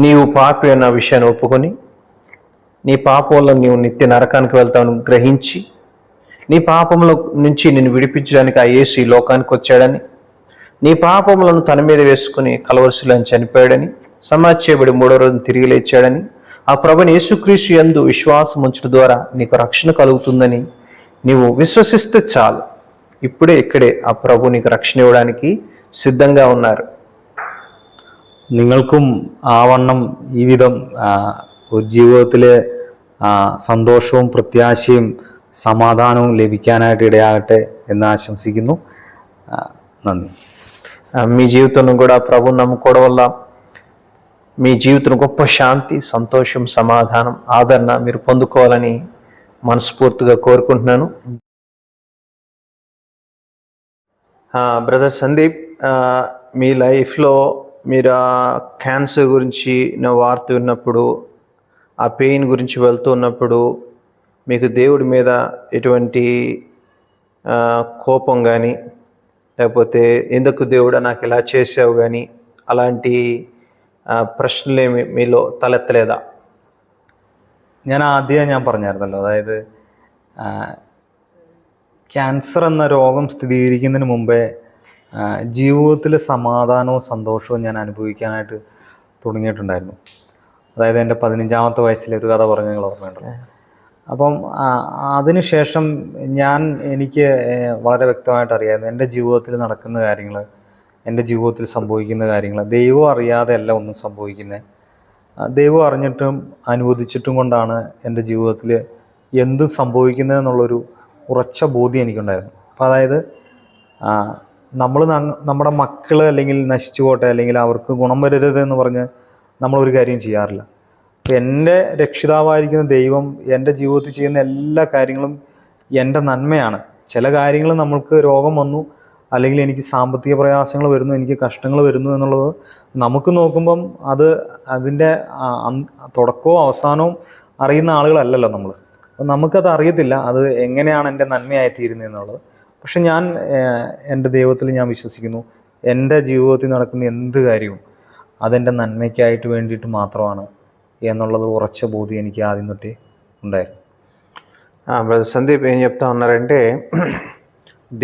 నీవు పాపి అన్న విషయాన్ని ఒప్పుకొని, నీ పాపం వల్ల నీవు నిత్య నరకానికి వెళ్తావని గ్రహించి, నీ పాపముల నుంచి నిన్ను విడిపించడానికి ఆ యేసు ఈ లోకానికి వచ్చాడని, నీ పాపములను తన మీద వేసుకుని కలవరిశిలో చనిపోయాడని, సమాధి చేయబడి 3వ రోజున తిరిగి లేచాడని, ఆ ప్రభుని యేసుక్రీస్తు యందు విశ్వాసం ఉంచడం ద్వారా నీకు రక్షణ కలుగుతుందని నీవు విశ్వసిస్తే చాలు. ఇప్పుడే ఇక్కడే ఆ ప్రభు నీకు రక్షణ ఇవ్వడానికి సిద్ధంగా ఉన్నారు. നിങ്ങൾക്കും ആവണ്ണം ഈ വിധം ഒരു ജീവിതത്തിലെ സന്തോഷവും പ്രത്യാശയും സമാധാനവും ലഭിക്കാനായിട്ട് ഇടയാകട്ടെ എന്ന് ആശംസിക്കുന്നു. നന്ദി. మీ జీవితంలో కూడా ప్రభువుని నమ్ముకోవడం వల్ల మీ జీవితంలో గొప్ప శాంతి, సంతోషం, సమాధానం, ఆదరణ మీరు పొందుకోవాలని మనస్ఫూర్తిగా కోరుకుంటున్నాను. బ్రదర్ సందీప్, మీ లైఫ్లో మీరు ఆ క్యాన్సర్ గురించి వార్త విన్నప్పుడు, ఆ పెయిన్ గురించి వెళ్తూ ఉన్నప్పుడు మీకు దేవుడి మీద ఎటువంటి కోపం కానీ, లేకపోతే ఎందుకు దేవుడా నాకు ఇలా చేసావు కానీ అలాంటి പ്രശ്നമേമി మీలో തലത്തിലേതാ? ഞാൻ പറഞ്ഞായിരുന്നല്ലോ, അതായത് ക്യാൻസർ എന്ന രോഗം സ്ഥിരീകരിക്കുന്നതിന് മുമ്പേ ജീവിതത്തിൽ സമാധാനവും സന്തോഷവും ഞാൻ അനുഭവിക്കാനായിട്ട് തുടങ്ങിയിട്ടുണ്ടായിരുന്നു. അതായത് എൻ്റെ 15ാമത്തെ വയസ്സിലെ ഒരു കഥ പറഞ്ഞ് നിങ്ങൾ ഓർമ്മയുണ്ടല്ലോ. അപ്പം അതിനുശേഷം എനിക്ക് വളരെ വ്യക്തമായിട്ട് അറിയാമായിരുന്നു എൻ്റെ ജീവിതത്തിൽ നടക്കുന്ന കാര്യങ്ങൾ, എൻ്റെ ജീവിതത്തിൽ സംഭവിക്കുന്ന കാര്യങ്ങൾ ദൈവം അറിയാതെ അല്ല ഒന്നും സംഭവിക്കുന്നത്. ദൈവം അറിഞ്ഞിട്ടും അനുവദിച്ചിട്ടും കൊണ്ടാണ് എൻ്റെ ജീവിതത്തിൽ എന്തും സംഭവിക്കുന്നതെന്നുള്ളൊരു ഉറച്ച ബോധ്യം എനിക്കുണ്ടായിരുന്നു. അപ്പോൾ അതായത് നമ്മൾ നമ്മുടെ മക്കൾ അല്ലെങ്കിൽ നശിച്ചു പോട്ടെ, അല്ലെങ്കിൽ അവർക്ക് ഗുണം വരരുത് എന്ന് പറഞ്ഞ് നമ്മളൊരു കാര്യം ചെയ്യാറില്ല. അപ്പോൾ എൻ്റെ രക്ഷിതാവായിരിക്കുന്ന ദൈവം എൻ്റെ ജീവിതത്തിൽ ചെയ്യുന്ന എല്ലാ കാര്യങ്ങളും എൻ്റെ നന്മയാണ്. ചില കാര്യങ്ങൾ നമ്മൾക്ക് രോഗം വന്നു, അല്ലെങ്കിൽ എനിക്ക് സാമ്പത്തിക പ്രയാസങ്ങൾ വരുന്നു, എനിക്ക് കഷ്ടങ്ങൾ വരുന്നു എന്നുള്ളത് നമുക്ക് നോക്കുമ്പം അതിൻ്റെ തുടക്കവും അവസാനവും അറിയുന്ന ആളുകളല്ലല്ലോ നമ്മൾ. അപ്പം നമുക്കത് അറിയത്തില്ല അത് എങ്ങനെയാണ് എൻ്റെ നന്മയായി തീരുന്നത് എന്നുള്ളത്. പക്ഷെ ഞാൻ എൻ്റെ ദൈവത്തിൽ ഞാൻ വിശ്വസിക്കുന്നു. എൻ്റെ ജീവിതത്തിൽ നടക്കുന്ന എന്ത് കാര്യവും അതെൻ്റെ നന്മയ്ക്കായിട്ട് വേണ്ടിയിട്ട് മാത്രമാണ് ఎన్నుള്ളത് ఉరచ్చ బోధి എനിക്ക് ఆది నుండి ఉండారు. బ్రదర్ సందీప్ ఏం చెప్తా ఉన్నారంటే,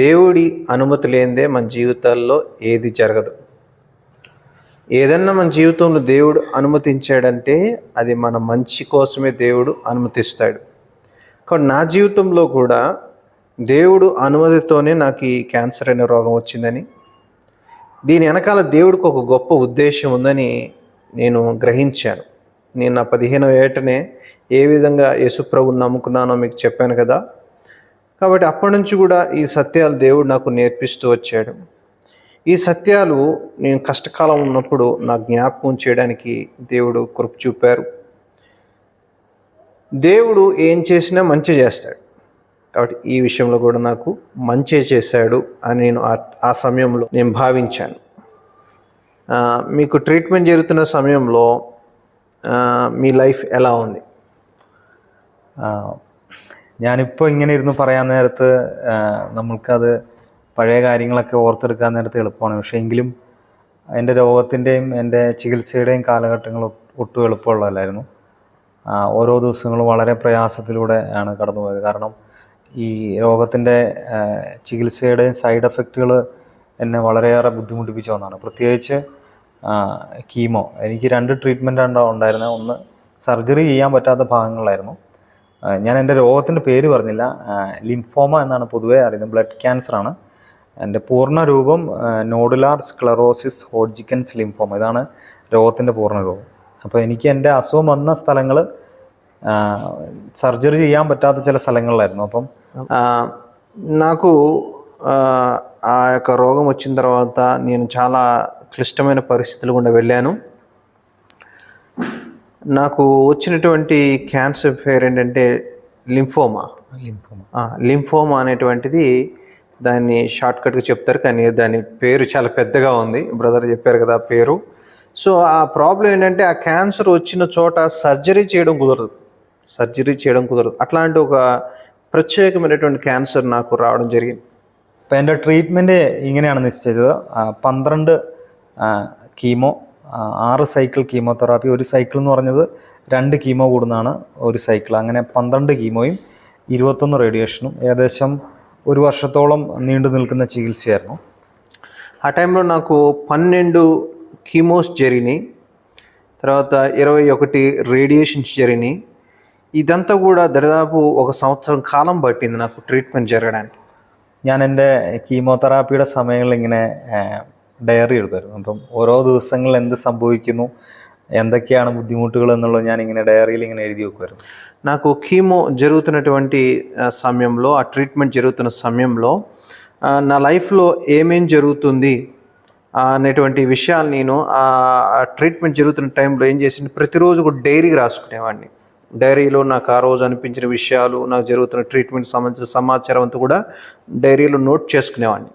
దేవుడి అనుమతి లేనిదే మన జీవితాల్లో ఏది జరగదు. ఏదన్నా మన జీవితంలో దేవుడు అనుమతించాడంటే అది మన మంచి కోసమే దేవుడు అనుమతిస్తాడు. కాబట్టి నా జీవితంలో కూడా దేవుడు అనుమతితోనే నాకు ఈ క్యాన్సర్ అనే రోగం వచ్చిందని, దీని వెనకాల దేవుడికి ఒక గొప్ప ఉద్దేశం ఉందని నేను గ్రహించాను. నేను నా 15వ ఏటనే ఏ విధంగా యేసుప్రభుని నమ్ముకున్నానో మీకు చెప్పాను కదా. కాబట్టి అప్పటి నుంచి కూడా ఈ సత్యాలు దేవుడు నాకు నేర్పిస్తూ వచ్చాడు. ఈ సత్యాలు నేను కష్టకాలం ఉన్నప్పుడు నా జ్ఞాపకం చేయడానికి దేవుడు కృప చూపారు. దేవుడు ఏం చేసినా మంచి చేస్తాడు. కాబట్టి ఈ విషయంలో కూడా నాకు మంచి చేశాడు అని నేను ఆ సమయంలో నేను భావించాను. మీకు ట్రీట్మెంట్ జరుగుతున్న സമയంలో మీ ലൈഫ് ఎలా ఉంది? ഞാനിപ്പോൾ ഇങ്ങനെ ഇരുന്ന് പറയാൻ നേരത്ത് നമ്മൾക്കത് പഴയ കാര്യങ്ങളൊക്കെ ഓർത്തെടുക്കാൻ നേരത്ത് എളുപ്പമാണ്. പക്ഷേ എങ്കിലും എൻ്റെ രോഗത്തിൻ്റെയും എൻ്റെ ചികിത്സയുടെയും കാലഘട്ടങ്ങൾ ഒട്ടും എളുപ്പമുള്ളതല്ലായിരുന്നു. ഓരോ ദിവസങ്ങളും വളരെ പ്രയാസത്തിലൂടെ ആണ് കടന്നുപോയത്. കാരണം ഈ രോഗത്തിൻ്റെ ചികിത്സയുടെയും സൈഡ് എഫക്റ്റുകൾ എന്നെ വളരെയേറെ ബുദ്ധിമുട്ടിപ്പിച്ച ഒന്നാണ്. പ്രത്യേകിച്ച് കീമോ. എനിക്ക് 2 ട്രീറ്റ്മെൻറ്റാണ് ഉണ്ടായിരുന്നത്. ഒന്ന് സർജറി ചെയ്യാൻ പറ്റാത്ത ഭാഗങ്ങളിലായിരുന്നു. ഞാൻ എൻ്റെ രോഗത്തിൻ്റെ പേര് പറഞ്ഞില്ല. ലിംഫോമ എന്നാണ് പൊതുവേ അറിയുന്നത്. ബ്ലഡ് ക്യാൻസറാണ്. എൻ്റെ പൂർണ്ണ രൂപം നോഡുലാർ സ്ക്ലറോസിസ് ഹോഡ്ജിക്കൻസ് ലിംഫോമ. ഇതാണ് രോഗത്തിൻ്റെ പൂർണ്ണ രൂപം. അപ്പോൾ എനിക്ക് എൻ്റെ അസുഖം വന്ന സ്ഥലങ്ങൾ సర్జరీ ചെയ്യാൻ పറ്റാത്ത ചില സ്ഥലങ്ങളിലായിരുന്നു. അപ്പം నాకు ఆ యొక్క రోగం వచ్చిన తర్వాత నేను చాలా క్లిష్టమైన పరిస్థితులు గుండా వెళ్ళాను. నాకు వచ్చినటువంటి క్యాన్సర్ పేరు ఏంటంటే లింఫోమా. లింఫోమా అనేటువంటిది దాన్ని షార్ట్కట్గా చెప్తారు, కానీ దాని పేరు చాలా పెద్దగా ఉంది. బ్రదర్ చెప్పారు కదా పేరు. సో ఆ ప్రాబ్లం ఏంటంటే ఆ క్యాన్సర్ వచ్చిన చోట సర్జరీ చేయడం కుదరదు. అట్లాంటి ఒక പ്രത്യേകമായിട്ടുള്ള ക്യാൻസർ నాకు రావడం జరిగింది. അപ്പോൾ എൻ്റെ ട്രീറ്റ്മെൻറ്റ് ഇങ്ങനെയാണ് നിശ്ചയിച്ചത്. 12 കീമോ, 6 സൈക്കിൾ കീമോതെറാപ്പി. ഒരു സൈക്കിൾ എന്ന് പറഞ്ഞത് 2 കീമോ കൂടുന്നതാണ് ഒരു സൈക്കിൾ. അങ്ങനെ 12 കീമോയും 21 റേഡിയേഷനും ഏകദേശം 1 വർഷത്തോളം നീണ്ടു నిల్కున్న చికిత్సయాയിരുന്നു. ఆ టైంలో నాకు 12 కీమోస్ జరిగినాయి. తర్వాత 21 రేడియేషన్స్ జరిగినాయి. ఇదంతా కూడా దాదాపు 1 సంవత్సరం కాలం పట్టింది నాకు ట్రీట్మెంట్ జరగడానికి. ഞാൻ എൻ്റെ കീമോതെറാപ്പിയുടെ സമയങ്ങളിൽ ഇങ്ങനെ ഡയറി എഴുതായിരുന്നു. അപ്പം ഓരോ ദിവസങ്ങളിൽ എന്ത് സംഭവിക്കുന്നു, എന്തൊക്കെയാണ് ബുദ്ധിമുട്ടുകൾ എന്നുള്ളത് ഞാനിങ്ങനെ ഡയറിയിൽ ഇങ്ങനെ എഴുതി വെക്കുമായിരുന്നു. నాకు కీమో జరుగుతున్నటువంటి సమయంలో, ఆ ట్రీట్మెంట్ జరుగుతున్న సమయంలో నా లైఫ్లో ఏమేం జరుగుతుంది అనేటువంటి విషయాలు నేను ఆ ట్రీట్మెంట్ జరుగుతున్న టైంలో ఏం చేసింది, ప్రతిరోజు ఒక డైరీ రాసుకునేవాడిని. డైరీలో నాకు ఆ రోజు అనిపించిన విషయాలు, నాకు జరుగుతున్న ట్రీట్మెంట్ సంబంధించిన సమాచారం అంతా కూడా డైరీలో నోట్ చేసుకునేవాడిని.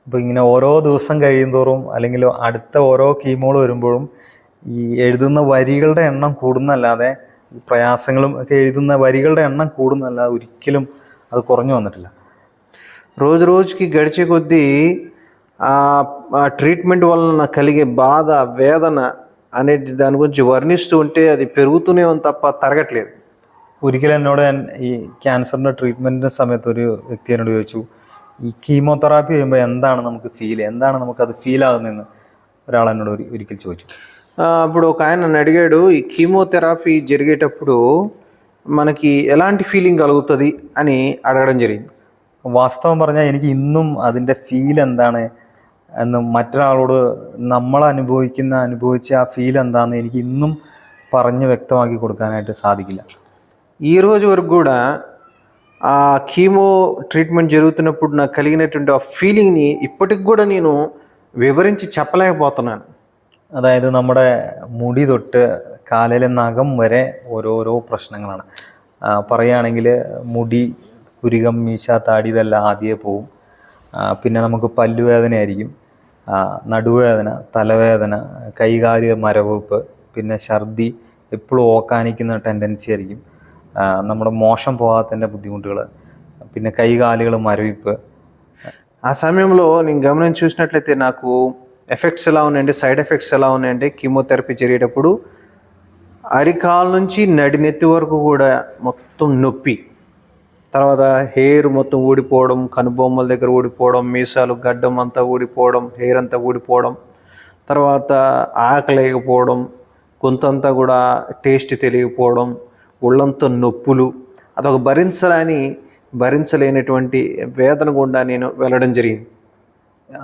അപ്പോൾ ഇങ്ങനെ ഓരോ ദിവസം കഴിയുന്തോറും അല്ലെങ്കിൽ അടുത്ത ഓരോ കീമോൾ വരുമ്പോഴും ഈ എഴുതുന്ന വരികളുടെ എണ്ണം കൂടുന്നല്ലാതെ, പ്രയാസങ്ങളും ഒക്കെ എഴുതുന്ന വരികളുടെ എണ്ണം കൂടുന്നല്ലാതെ ഒരിക്കലും അത് കുറഞ്ഞു വന്നിട്ടില്ല. రోజు రోజుకి గడిచే కొద్దీ ఆ ట్రీట్మెంట్ వలన నాకు కలిగే బాధ, వేదన అనేది దాని గురించి వర్ణిస్తూ ఉంటే అది పెరుగుతూనే ఉంది తప్ప తరగట్లేదు. ഒരിക്കലും എന്നോട് ഈ ക്യാൻസറിൻ്റെ ട്രീറ്റ്മെൻറ്റിൻ്റെ സമയത്ത് ഒരു വ്യക്തി എന്നോട് ചോദിച്ചു, ഈ കീമോതെറാപ്പി ചെയ്യുമ്പോൾ എന്താണ് നമുക്ക് എന്താണ് നമുക്കത് ഫീൽ ആകുന്നതെന്ന് ഒരാൾ എന്നോട് ഒരിക്കൽ ചോദിച്ചു. అప్పుడు ఒక ఆయన నన్ను అడిగాడు, ఈ కీమోథెరపీ జరిగేటప్పుడు మనకి ఎలాంటి ఫీలింగ్ కలుగుతుంది అని అడగడం జరిగింది. വാസ്തവം പറഞ്ഞാൽ എനിക്ക് ഇന്നും അതിൻ്റെ ഫീൽ എന്താണ് എന്ന് മറ്റൊരാളോട് നമ്മൾ അനുഭവിച്ച ആ ഫീൽ എന്താണെന്ന് എനിക്ക് ഇന്നും പറഞ്ഞ് వ్యక్తമാക്കി കൊടുക്കാനായിട്ട് సాధికిല്ല. ఈ రోజు వరకు కూడా ఆ కీమో ట్రీట్మెంట్ జరుగుతున్నప్పుడు నాకు కలిగినటువంటి ఆ ఫీలింగ్ని ఇప్పటికి కూడా నేను వివరించి చెప్పలేకపోతున్నాను. അതായത് നമ്മുടെ മുടി തൊട്ട് കാലിലെ നഖം വരെ ഓരോരോ പ്രശ്നങ്ങളാണ്. പറയുകയാണെങ്കിൽ മുടി, പുരികം, മീശ, താടി ഇതെല്ലാം ആദ്യമേ പോവും. പിന്നെ നമുക്ക് പല്ലുവേദനയായിരിക്കും, നടുവേദന, തലവേദന, കൈകാല് മരവിപ്പ്, പിന്നെ ഛർദി, എപ്പോഴും ഓക്കാനിക്കുന്ന ടെൻഡൻസി ആയിരിക്കും, നമ്മുടെ മോശം പോകാത്തതിൻ്റെ ബുദ്ധിമുട്ടുകൾ, പിന്നെ కైకాలుകൾ మరవిപ്പ്. ఆ సమయంలో నేను గమనించి చూసినట్లయితే నాకు ఎఫెక్ట్స్ ఎలా ఉన్నాయంటే, సైడ్ ఎఫెక్ట్స్ ఎలా ఉన్నాయంటే, కీమోథెరపీ జరిగేటప్పుడు అరికాల నుంచి నడినెత్తి వరకు కూడా మొత్తం నొప్పి, తర్వాత హెయిర్ మొత్తం ఊడిపోవడం, కనుబొమ్మల దగ్గర ఊడిపోవడం, మీసాలు గడ్డం అంతా ఊడిపోవడం, హెయిర్ అంతా ఊడిపోవడం, తర్వాత ఆకలేకపోవడం, కొంతంతా కూడా టేస్ట్ తెలియకపోవడం, ఒళ్ళంతా నొప్పులు, అదొక భరించలేనటువంటి వేదన గుండా నేను వెళ్ళడం జరిగింది.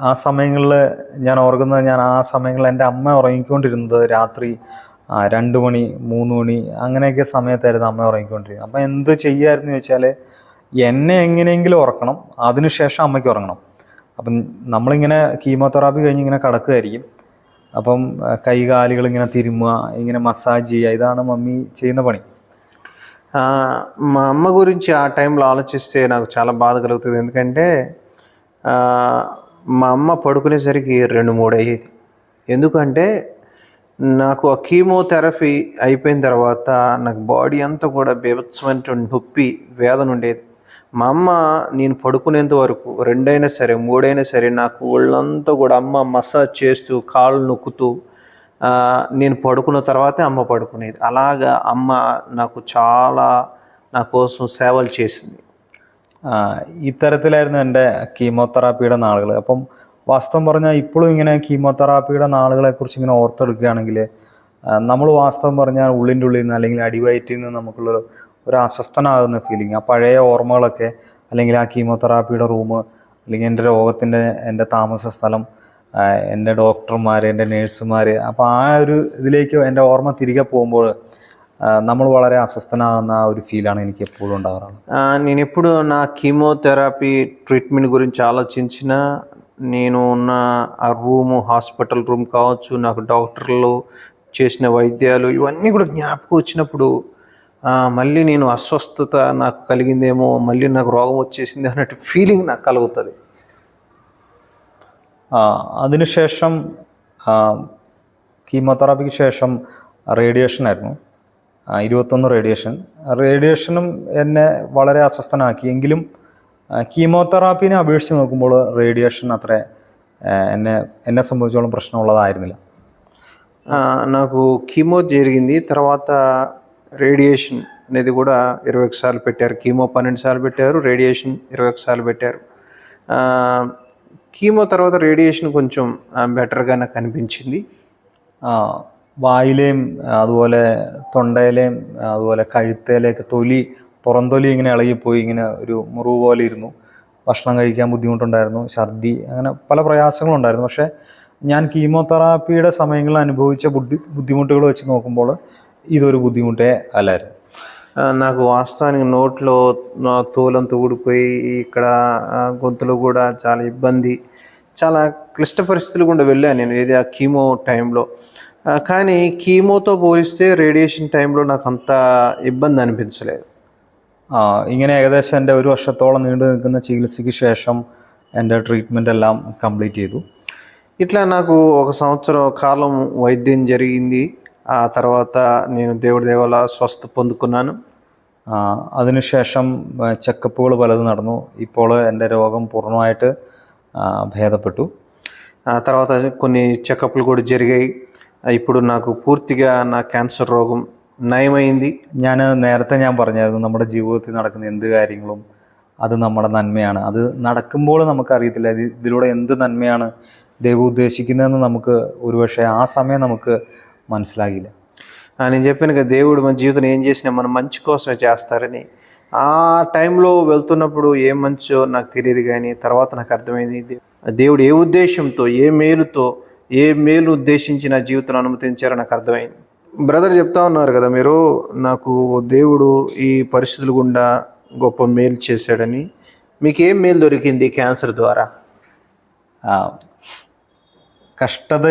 ആ സമയങ്ങളിൽ ഞാൻ ഓർക്കുന്നത്, ഞാൻ ആ സമയങ്ങളിൽ എൻ്റെ അമ്മ ഉറങ്ങിക്കൊണ്ടിരുന്നത് രാത്രി 2 മണി 3 മണി അങ്ങനെയൊക്കെ സമയത്തായിരുന്നു അമ്മ ഉറങ്ങിക്കൊണ്ടിരിക്കുന്നത്. അപ്പം എന്ത് ചെയ്യുമായിരുന്നു ചോദിച്ചാൽ എന്നെ എങ്ങനെയെങ്കിലും ഉറക്കണം, അതിനുശേഷം അമ്മയ്ക്ക് ഉറങ്ങണം. അപ്പം നമ്മളിങ്ങനെ കീമോതെറാപ്പി കഴിഞ്ഞ് ഇങ്ങനെ കിടക്കുകയായിരിക്കും. അപ്പം കൈകാലുകൾ ఇങ്ങനെ తిరుముക, ఇങ്ങനെ మసాజ్ ചെയ്യുക, ఇതാണ് మమ్మీ ചെയ്യുന്ന పని. మా అమ్మ గురించి ఆ టైంలో ఆలోచిస్తే నాకు చాలా బాధ కలుగుతుంది. ఎందుకంటే మా అమ్మ పడుకునేసరికి 2-3 అయ్యేది. ఎందుకంటే నాకు ఆ కీమోథెరపీ అయిపోయిన తర్వాత నాకు బాడీ అంతా కూడా బీభత్సమైనటువంటి నొప్పి, వేదన ఉండేది. మా అమ్మ నేను పడుకునేంత వరకు 2 అయినా సరే 3 అయినా సరే నాకు ఒళ్ళంతా కూడా అమ్మ మసాజ్ చేస్తూ కాళ్ళు నొక్కుతూ నేను పడుకున్న తర్వాతే అమ్మ పడుకునేది. అలాగా అమ్మ నాకు చాలా నా కోసం సేవలు చేసింది. ഇത്തരത്തിലായിരുന്നു എൻ്റെ കീമോതെറാപ്പിയുടെ നാളുകൾ. അപ്പം വാസ്തവം പറഞ്ഞാൽ ഇപ്പോഴും ഇങ്ങനെ കീമോതെറാപ്പിയുടെ നാളുകളെക്കുറിച്ച് ഇങ്ങനെ ഓർത്തെടുക്കുകയാണെങ്കിൽ നമ്മൾ വാസ്തവം പറഞ്ഞാൽ ഉള്ളിൻ്റെ ഉള്ളിൽ നിന്ന് അല്ലെങ്കിൽ അടിവയറ്റിൽ നിന്ന് നമുക്കുള്ള ഒരു അസ്വസ്ഥനാകുന്ന ഫീലിംഗ്, ആ പഴയ ഓർമ്മകളൊക്കെ, അല്ലെങ്കിൽ ആ കീമോതെറാപ്പിയുടെ റൂം, അല്ലെങ്കിൽ എൻ്റെ രോഗത്തിൻ്റെ എൻ്റെ താമസ സ്ഥലം, എൻ്റെ ഡോക്ടർമാർ, എൻ്റെ നേഴ്സുമാർ, അപ്പോൾ ആ ഒരു ഇതിലേക്ക് എൻ്റെ ഓർമ്മ തിരികെ പോകുമ്പോൾ നമ്മൾ വളരെ అస్వస్థనాകുన్న ఆ ഒരു ఫీലാണ് എനിക്ക് ఎప్పుడు ഉണ്ടാകാറുള്ളത്. నేను ఎప్పుడు నా కీమోథెరపీ ట్రీట్మెంట్ గురించి ఆలోచించిన నేను ఉన్న ఆ రూము, హాస్పిటల్ రూమ్ కావచ్చు, నాకు డాక్టర్లు చేసిన వైద్యాలు ఇవన్నీ కూడా జ్ఞాపకం వచ్చినప్పుడు మళ్ళీ నేను అస్వస్థత నాకు కలిగిందేమో, మళ్ళీ నాకు రోగం వచ్చేసింది అన్నట్టు ఫీలింగ్ నాకు కలుగుతుంది. അതിനുശേഷം കീമോതെറാപ്പിക്ക് ശേഷം റേഡിയേഷൻ ആയിരുന്നു, 21 റേഡിയേഷനും എന്നെ വളരെ അസ്വസ്ഥനാക്കി. എങ്കിലും കീമോതെറാപ്പിനെ അപേക്ഷിച്ച് നോക്കുമ്പോൾ റേഡിയേഷൻ അത്ര എന്നെ സംബന്ധിച്ചോളം പ്രശ്നമുള്ളതായിരുന്നില്ല. నాకు కీమో జరిగింది, తర్వాత రేడియేషన్ అనేది కూడా 21 సార్లు పెట్టారు. కీమో 12 సార్లు పెట్టారు, రేడియేషన్ 21 సార్లు పెట్టారు. కీమో తర్వాత రేడియేషన్ కొంచెం బెటర్గా నాకు అనిపించింది. വായിലെയും അതുപോലെ തൊണ്ടയിലെയും അതുപോലെ കഴുത്തേലെയൊക്കെ പുറംതൊലി ഇങ്ങനെ ഇളകിപ്പോയി, ഇങ്ങനെ ഒരു മുറിവ് പോലെ ഇരുന്നു. ഭക്ഷണം കഴിക്കാൻ ബുദ്ധിമുട്ടുണ്ടായിരുന്നു, ഛർദി, അങ്ങനെ പല പ്രയാസങ്ങളുണ്ടായിരുന്നു. പക്ഷേ ഞാൻ കീമോതെറാപ്പിയുടെ സമയങ്ങളിൽ അനുഭവിച്ച ബുദ്ധിമുട്ടുകൾ വെച്ച് നോക്കുമ്പോൾ ఇదొരു బుద్ధిముటే అల్లారు. నాకు వాస్తవానికి నోట్లో తోలంతా ఊడిపోయి ఇక్కడ గొంతులో కూడా చాలా ఇబ్బంది, చాలా క్లిష్ట పరిస్థితులు కూడా వెళ్ళాను నేను ఏది ఆ కీమో టైంలో. కానీ కీమోతో పోలిస్తే రేడియేషన్ టైంలో నాకు అంత ఇబ్బంది అనిపించలేదు. ഇങ്ങനെ ഏകദേശം എൻ്റെ 1 വർഷത്തോളം നീണ്ടു നിൽക്കുന്ന ചികിത്സയ്ക്ക് ശേഷം എൻ്റെ ട്രീറ്റ്മെൻ്റ് എല്ലാം കംപ്ലീറ്റ് ചെയ്തു. ఇట్లా నాకు 1 సంవత్సరం కాలం వైద్యం జరిగింది. ఆ తర్వాత నేను దేవుడి దేవాల స్వస్థ పొందుకున్నాను. അതിനുശേഷം ചെക്കപ്പുകൾ പലതും നടന്നു. ഇപ്പോൾ എൻ്റെ രോഗం పూర్ണ്ണമായിട്ട് భేదപ്പെട്ടു. తర్వాత కొన్ని చెకప్లు కూడా జరిగాయి. ఇప్పుడు నాకు పూర్తిగా నా క్యాన్సర్ రోగం നയమైంది. നേരത്തെ ഞാൻ പറഞ്ഞായിരുന്നു, നമ്മുടെ ജീവിതത്തിൽ നടക്കുന്ന എന്ത് കാര്യങ്ങളും അത് നമ്മുടെ നന്മയാണ്. അത് നടക്കുമ്പോൾ നമുക്കറിയത്തില്ല ഇതിലൂടെ എന്ത് നന്മയാണ് ദൈവം ఉద్దేశిക്കുന്നതെന്ന് നമുക്ക് ഒരുപക്ഷെ ఆ సమయం നമുക്ക് మనసులాగిలే. నేను చెప్పాను కదా, దేవుడు మన జీవితం ఏం చేసినా మన మంచి కోసమే చేస్తారని. ఆ టైంలో వెళ్తున్నప్పుడు ఏ మంచో నాకు తెలియదు, కానీ తర్వాత నాకు అర్థమైంది దేవుడు ఏ ఉద్దేశంతో, ఏ మేలు ఉద్దేశించి నా జీవితం అనుమతించారో నాకు అర్థమైంది. బ్రదర్ చెప్తా ఉన్నారు కదా మీరు, నాకు దేవుడు ఈ పరిస్థితులు గుండా గొప్ప మేలు చేశాడని. మీకు ఏం మేలు దొరికింది క్యాన్సర్ ద్వారా? കഷ്ടത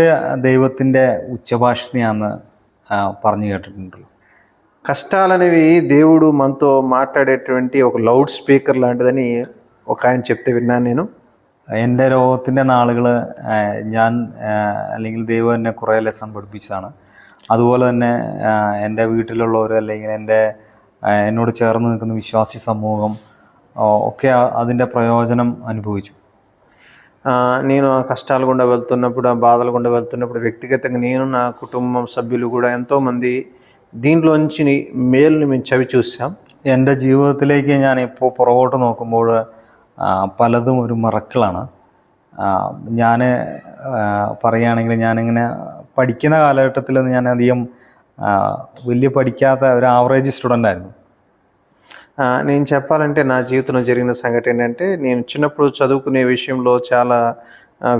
ദൈവത്തിൻ്റെ ഉച്ചഭാഷിണിയാണെന്ന് പറഞ്ഞു കേട്ടിട്ടുണ്ടല്ലോ. కష్టాలనేవి దేవుడు మనతో మాట్లాడేటువంటి ఒక లౌడ్ స్పీకర్ లాంటిదని ఒక ఆయన చెప్తే విన్నాను నేను. എൻ്റെ രോഗത്തിൻ്റെ നാളുകൾ ഞാൻ അല്ലെങ്കിൽ ദൈവം എന്നെ കുറേ ലെസൺ പഠിപ്പിച്ചതാണ്. അതുപോലെ തന്നെ എൻ്റെ വീട്ടിലുള്ളവർ അല്ലെങ്കിൽ എന്നോട് ചേർന്ന് നിൽക്കുന്ന വിശ്വാസി സമൂഹം ഒക്കെ അതിൻ്റെ പ്രയോജനം അനുഭവിച്ചു. నేను ఆ కష్టాలు గుండా వెళ్తున్నప్పుడు, ఆ బాధలు గుండా వెళ్తున్నప్పుడు వ్యక్తిగతంగా నేను, నా కుటుంబం సభ్యులు కూడా ఎంతోమంది దీంట్లోంచి మేలుని మేము చవి చూసాం. എൻ്റെ ജീവിതത്തിലേക്ക് ഞാൻ ഇപ്പോൾ പുറകോട്ട് നോക്കുമ്പോൾ പലതും ഒരു മറക്കളാണ്. ഞാൻ പറയുകയാണെങ്കിൽ ഞാനിങ്ങനെ പഠിക്കുന്ന കാലഘട്ടത്തിൽ ഞാൻ അധികം വലിയ പഠിക്കാത്ത ഒരു ആവറേജ് స్టూడెంట్ ആയിരുന്നു. నేను చెప్పాలంటే నా జీవితంలో జరిగిన సంఘటన ఏంటంటే, నేను చిన్నప్పుడు చదువుకునే విషయంలో చాలా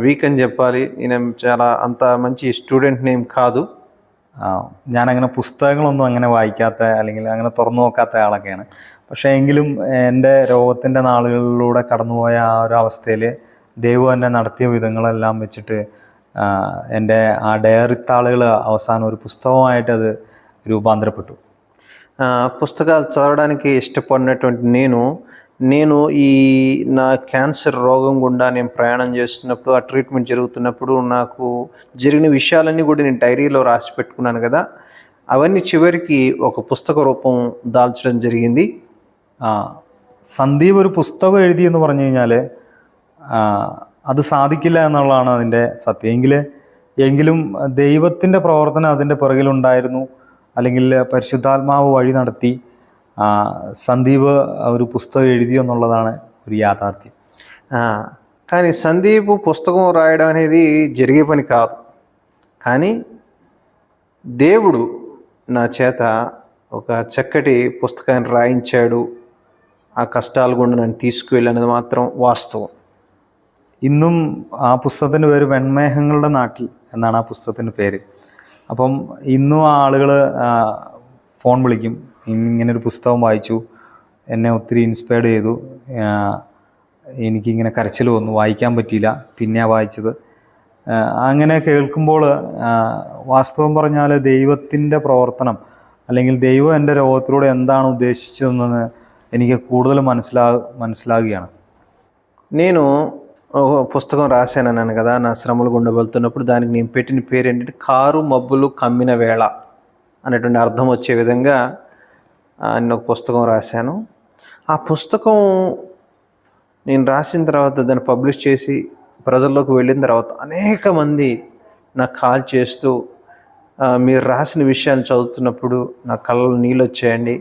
వీక్ అని చెప్పాలి. నేను చాలా అంత మంచి స్టూడెంట్ నేమ్ కాదు. ഞാനങ്ങനെ പുസ്തകങ്ങളൊന്നും അങ്ങനെ വായിക്കാത്ത അല്ലെങ്കിൽ അങ്ങനെ തുറന്നു നോക്കാത്ത ആളൊക്കെയാണ്. പക്ഷേ എങ്കിലും എൻ്റെ രോഗത്തിൻ്റെ നാളുകളിലൂടെ കടന്നുപോയ ആ ഒരു അവസ്ഥയിൽ ദൈവം എന്നെ നടത്തിയ വിധങ്ങളെല്ലാം വെച്ചിട്ട് എൻ്റെ ആ ഡയറിത്താളുകൾ అవసానం ഒരു పుస్తకമായിട്ട് అది రూపాంతరപ്പെട്ടു. పుస్తకాలు చదవడానికి ఇష్టపడినటువంటి నేను ఈ నా క్యాన్సర్ రోగం గుండా నేను ప్రయాణం చేస్తున్నప్పుడు, ఆ ట్రీట్మెంట్ జరుగుతున్నప్పుడు నాకు జరిగిన విషయాలన్నీ కూడా నేను డైరీలో రాసి పెట్టుకున్నాను కదా, అవన్నీ చివరికి ఒక పుస్తక రూపం దాల్చడం జరిగింది. സന്ദീപ് ഒരു പുസ്തകം എഴുതി എന്ന് പറഞ്ഞു കഴിഞ്ഞാൽ അത് സാധിക്കില്ല എന്നുള്ളതാണ് അതിൻ്റെ സത്യം. എങ്കിലും ദൈവത്തിൻ്റെ പ്രവർത്തനം അതിൻ്റെ പുറകിലുണ്ടായിരുന്നു, അല്ലെങ്കിൽ പരിശുദ്ധാത്മാവ് വഴി നടത്തി సందీప్ ഒരു పుస్తకం ఎഴുതി ఎన్నుള്ളതാണ് ഒരു యాథార్థ్యం. కానీ సందీప్ పుస్తకం రాయడం అనేది జరిగే పని కాదు. కానీ దేవుడు నా చేత ఒక చక్కటి పుస్తకాన్ని రాయించాడు, ఆ కష్టాలు గుండా నన్ను తీసుకువెళ్ళినది మాత్రం వాస్తవం. ഇന്നും ആ പുസ്തകത്തിൻ്റെ പേര് വെൺമേഘങ്ങളുടെ നാട്ടിൽ എന്നാണ് ആ പുസ്തകത്തിൻ്റെ പേര്. അപ്പം ഇന്നും ആളുകൾ ഫോൺ വിളിക്കും, ഇങ്ങനൊരു പുസ്തകം വായിച്ചു, എന്നെ ഒത്തിരി ഇൻസ്പയർഡ് ചെയ്തു, എനിക്കിങ്ങനെ കരച്ചിൽ വന്നു, വായിക്കാൻ പറ്റിയില്ല, പിന്നെയാണ് വായിച്ചത്. അങ്ങനെ കേൾക്കുമ്പോൾ വാസ്തവം പറഞ്ഞാൽ ദൈവത്തിൻ്റെ പ്രവർത്തനം അല്ലെങ്കിൽ ദൈവം എൻ്റെ രോഗത്തിലൂടെ എന്താണ് ഉദ്ദേശിച്ചതെന്ന് എനിക്ക് കൂടുതൽ മനസ്സിലാകുകയാണ്. నేను పుస్తకం రాశానన్నాను కదా, నా శ్రమలు గుండా వెళ్తున్నప్పుడు దానికి నేను పెట్టిన పేరు ఏంటంటే కారు మబ్బులు కమ్మిన వేళ అనేటువంటి అర్థం వచ్చే విధంగా నేను ఒక పుస్తకం రాశాను. ఆ పుస్తకం నేను రాసిన తర్వాత దాన్ని పబ్లిష్ చేసి ప్రజల్లోకి వెళ్ళిన తర్వాత అనేక మంది నాకు కాల్ చేస్తూ మీరు రాసిన విషయాన్ని చదువుతున్నప్పుడు నా కళ్ళలో నీళ్ళు వచ్చాయండి,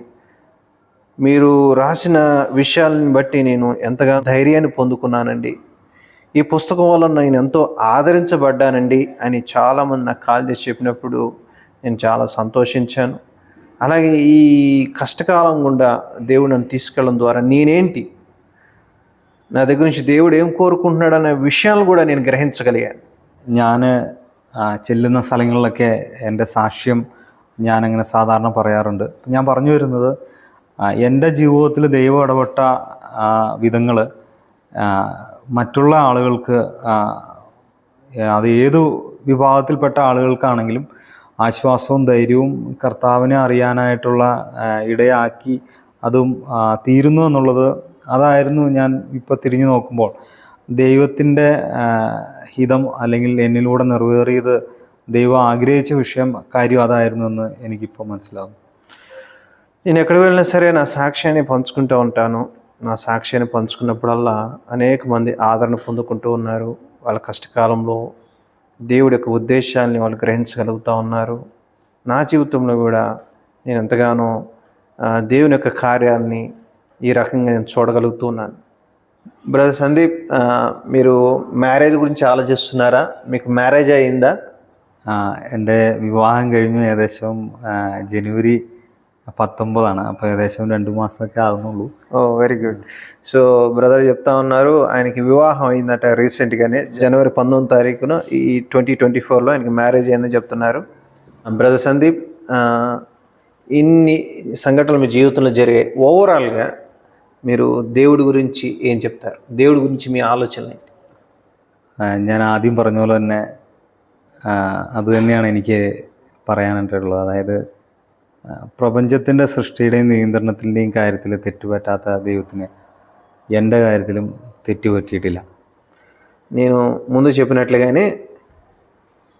మీరు రాసిన విషయాలను బట్టి నేను ఎంతగానో ధైర్యాన్ని పొందుకున్నానండి, ఈ పుస్తకం వల్ల నేను ఎంతో ఆదరించబడ్డానండి అని చాలామంది నాకు కాల్ చేసి చెప్పినప్పుడు నేను చాలా సంతోషించాను. అలాగే ఈ కష్టకాలం గుండా దేవుడు నన్ను తీసుకెళ్ళడం ద్వారా నేనేంటి, నా దగ్గర నుంచి దేవుడు ఏం కోరుకుంటున్నాడు అనే విషయాలు కూడా నేను గ్రహించగలిగాను. ഞാൻ ചെല്ലുന്ന സ്ഥലങ്ങളിലൊക്കെ എൻ്റെ സാക്ഷ്യം ഞാനങ്ങനെ സാധാരണ പറയാറുണ്ട്. ഞാൻ പറഞ്ഞു വരുന്നത് എൻ്റെ ജീവിതത്തിൽ ദൈവം ഇടപെട്ട വിധങ്ങൾ മറ്റുള്ള ആളുകൾക്ക്, അത് ഏതു വിഭാഗത്തിൽപ്പെട്ട ആളുകൾക്കാണെങ്കിലും ആശ്വാസവും ധൈര്യവും കർത്താവിനെ അറിയാനായിട്ടുള്ള ഇടയാക്കി അതും തീരുന്നു എന്നുള്ളത്, അതായിരുന്നു ഞാൻ ഇപ്പോൾ തിരിഞ്ഞു നോക്കുമ്പോൾ ദൈവത്തിൻ്റെ ഹിതം അല്ലെങ്കിൽ എന്നിലൂടെ നിറവേറിയത് ദൈവം ആഗ്രഹിച്ച കാര്യം അതായിരുന്നു എന്ന് എനിക്കിപ്പോൾ മനസ്സിലാകും. నేను ఎక్కడికి వెళ్ళినా సరే నా సాక్ష్యాన్ని పంచుకుంటూ ఉంటాను. నా సాక్ష్యాన్ని పంచుకున్నప్పుడల్లా అనేక మంది ఆదరణ పొందుకుంటూ ఉన్నారు. వాళ్ళ కష్టకాలంలో దేవుడి యొక్క ఉద్దేశాన్ని వాళ్ళు గ్రహించగలుగుతూ ఉన్నారు. నా జీవితంలో కూడా నేను ఎంతగానో దేవుని యొక్క కార్యాలని ఈ రకంగా నేను చూడగలుగుతున్నాను. బ్రదర్ సందీప్, మీరు మ్యారేజ్ గురించి ఆలోచిస్తున్నారా? మీకు మ్యారేజ్ అయిందా? എൻ്റെ വിവാഹം കഴിഞ്ഞു ഏകദേശം ജനുവരി 19 അപ്പോൾ ఏదేశం 2 మాసాలకే ఆగునుള്ളൂ. Very good. సో బ్రదర్ చెప్తా ఉన్నారు ఆయనకి వివాహం అయిందట రీసెంట్గానే, జనవరి 19 తారీఖున ఈ 2024లో ఆయనకి మ్యారేజ్ అయిందని చెప్తున్నారు. బ్రదర్ సందీప్, ఇన్ని సంఘటనలు మీ జీవితంలో జరిగాయి. ఓవరాల్గా మీరు దేవుడి గురించి ఏం చెప్తారు? దేవుడి గురించి మీ ఆలోచనలు ఏంటి? ഞാൻ ആദ്യം പറഞ്ഞ പോലെ തന്നെ അത് തന്നെയാണ് എനിക്ക് പറയാനായിട്ടുള്ളത്. അതായത് പ്രപഞ്ചത്തിൻ്റെ സൃഷ്ടിയുടെയും നിയന്ത്രണത്തിൻ്റെയും കാര്യത്തിൽ തെറ്റുപറ്റാത്ത ദൈവത്തിന് എൻ്റെ കാര്യത്തിലും തെറ്റുപറ്റിയിട്ടില്ല. నేను ముందు చెప్పినట్లుగానే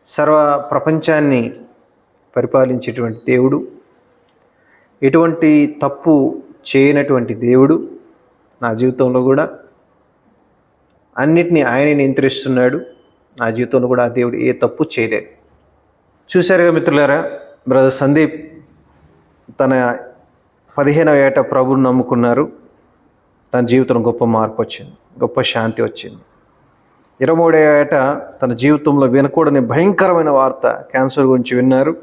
సర్వ ప్రపంచాన్ని పరిపాలించేటువంటి దేవుడు, ఎటువంటి తప్పు చేయనటువంటి దేవుడు, నా జీవితంలో కూడా అన్నిటినీ ఆయనే నియంత్రిస్తున్నాడు. నా జీవితంలో కూడా ఆ దేవుడు ఏ తప్పు చేయలేదు. చూశారుగా మిత్రులారా, బ్రదర్ సందీప్ తన 15వ ఏట ప్రభువుని నమ్ముకున్నారు. తన జీవితంలో గొప్ప మార్పు వచ్చింది, గొప్ప శాంతి వచ్చింది. 23వ ఏట తన జీవితంలో వినకూడని భయంకరమైన వార్త క్యాన్సర్ గురించి విన్నారు.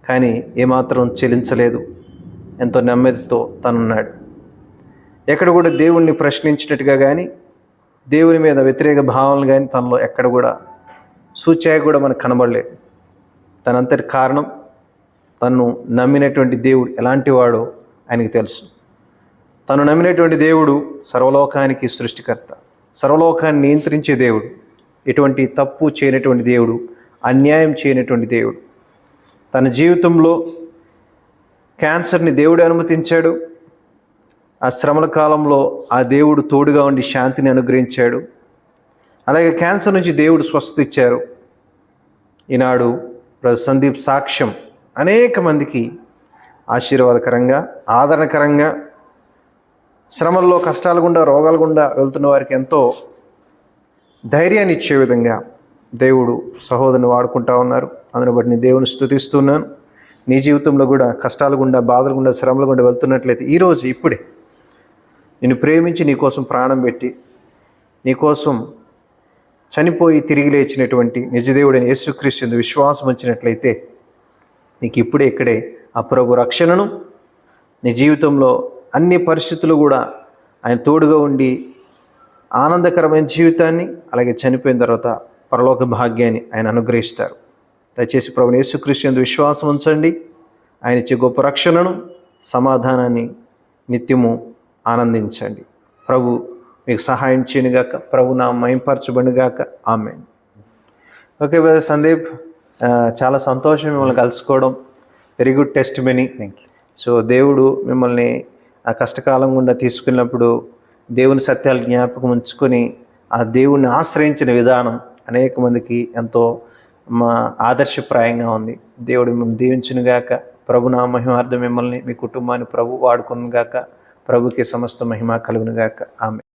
కానీ ఏమాత్రం చెలించలేదు, ఎంతో నెమ్మదితో తనున్నాడు. ఎక్కడ కూడా దేవుణ్ణి ప్రశ్నించినట్టుగా కానీ, దేవుని మీద వ్యతిరేక భావనలు కానీ తనలో ఎక్కడ కూడా సూచన కూడా మనకు కనబడలేదు. తనంతటి కారణం తను నమ్మినటువంటి దేవుడు ఎలాంటి వాడో ఆయనకి తెలుసు. తను నమ్మినటువంటి దేవుడు సర్వలోకానికి సృష్టికర్త, సర్వలోకాన్ని నియంత్రించే దేవుడు, ఎటువంటి తప్పు చేయనటువంటి దేవుడు, అన్యాయం చేయనటువంటి దేవుడు. తన జీవితంలో క్యాన్సర్ని దేవుడు అనుమతించాడు. ఆ శ్రమల కాలంలో ఆ దేవుడు తోడుగా ఉండి శాంతిని అనుగ్రహించాడు. అలాగే క్యాన్సర్ నుంచి దేవుడు స్వస్థత ఇచ్చారు. ఈనాడు బ్రదర్ సందీప్ సాక్ష్యం అనేక మందికి ఆశీర్వాదకరంగా, ఆదరణకరంగా, శ్రమల్లో, కష్టాల గుండా, రోగాల గుండా వెళ్తున్న వారికి ఎంతో ధైర్యాన్ని ఇచ్చే విధంగా దేవుడు సహోదరుని వాడుకుంటా ఉన్నారు. అందును బట్టి నేను దేవుని స్తుతిస్తున్నాను. నీ జీవితంలో కూడా కష్టాల గుండా, బాధల గుండా, శ్రమల గుండా వెళ్తున్నట్లయితే ఈరోజు ఇప్పుడే నిన్ను ప్రేమించి నీకోసం ప్రాణం పెట్టి నీకోసం చనిపోయి తిరిగి లేచినటువంటి నిజదేవుడైన యేసుక్రీస్తు విశ్వాసం ఉంచినట్లయితే నీకు ఇప్పుడే ఇక్కడే ఆ ప్రభు రక్షణను, నీ జీవితంలో అన్ని పరిస్థితులు కూడా ఆయన తోడుగా ఉండి ఆనందకరమైన జీవితాన్ని, అలాగే చనిపోయిన తర్వాత పరలోక భాగ్యాన్ని ఆయన అనుగ్రహిస్తారు. దయచేసి ప్రభుని యేసుక్రీస్తు విశ్వాసం ఉంచండి. ఆయన ఇచ్చే గొప్ప రక్షణను, సమాధానాన్ని నిత్యము ఆనందించండి. ప్రభు మీకు సహాయం చేయనుగాక, ప్రభు నా మహింపరచబడుగాక. ఆమేన్. ఓకే బ్రదర్ సందీప్, చాలా సంతోషం మిమ్మల్ని కలుసుకోవడం. Very good test many. So దేవుడు మిమ్మల్ని ఆ కష్టకాలం గుండా తీసుకెళ్ళినప్పుడు దేవుని సత్యాలు జ్ఞాపకం ఉంచుకొని ఆ దేవుణ్ణి ఆశ్రయించిన విధానం అనేక మందికి ఎంతో ఆదర్శప్రాయంగా ఉంది. దేవుడు మిమ్మల్ని దీవించునుగాక. ప్రభు నా మహిమార్థం మిమ్మల్ని, మీ కుటుంబాన్ని ప్రభు వాడుకునుగాక. ప్రభుకి సమస్త మహిమ కలుగునుగాక. ఆమేన్.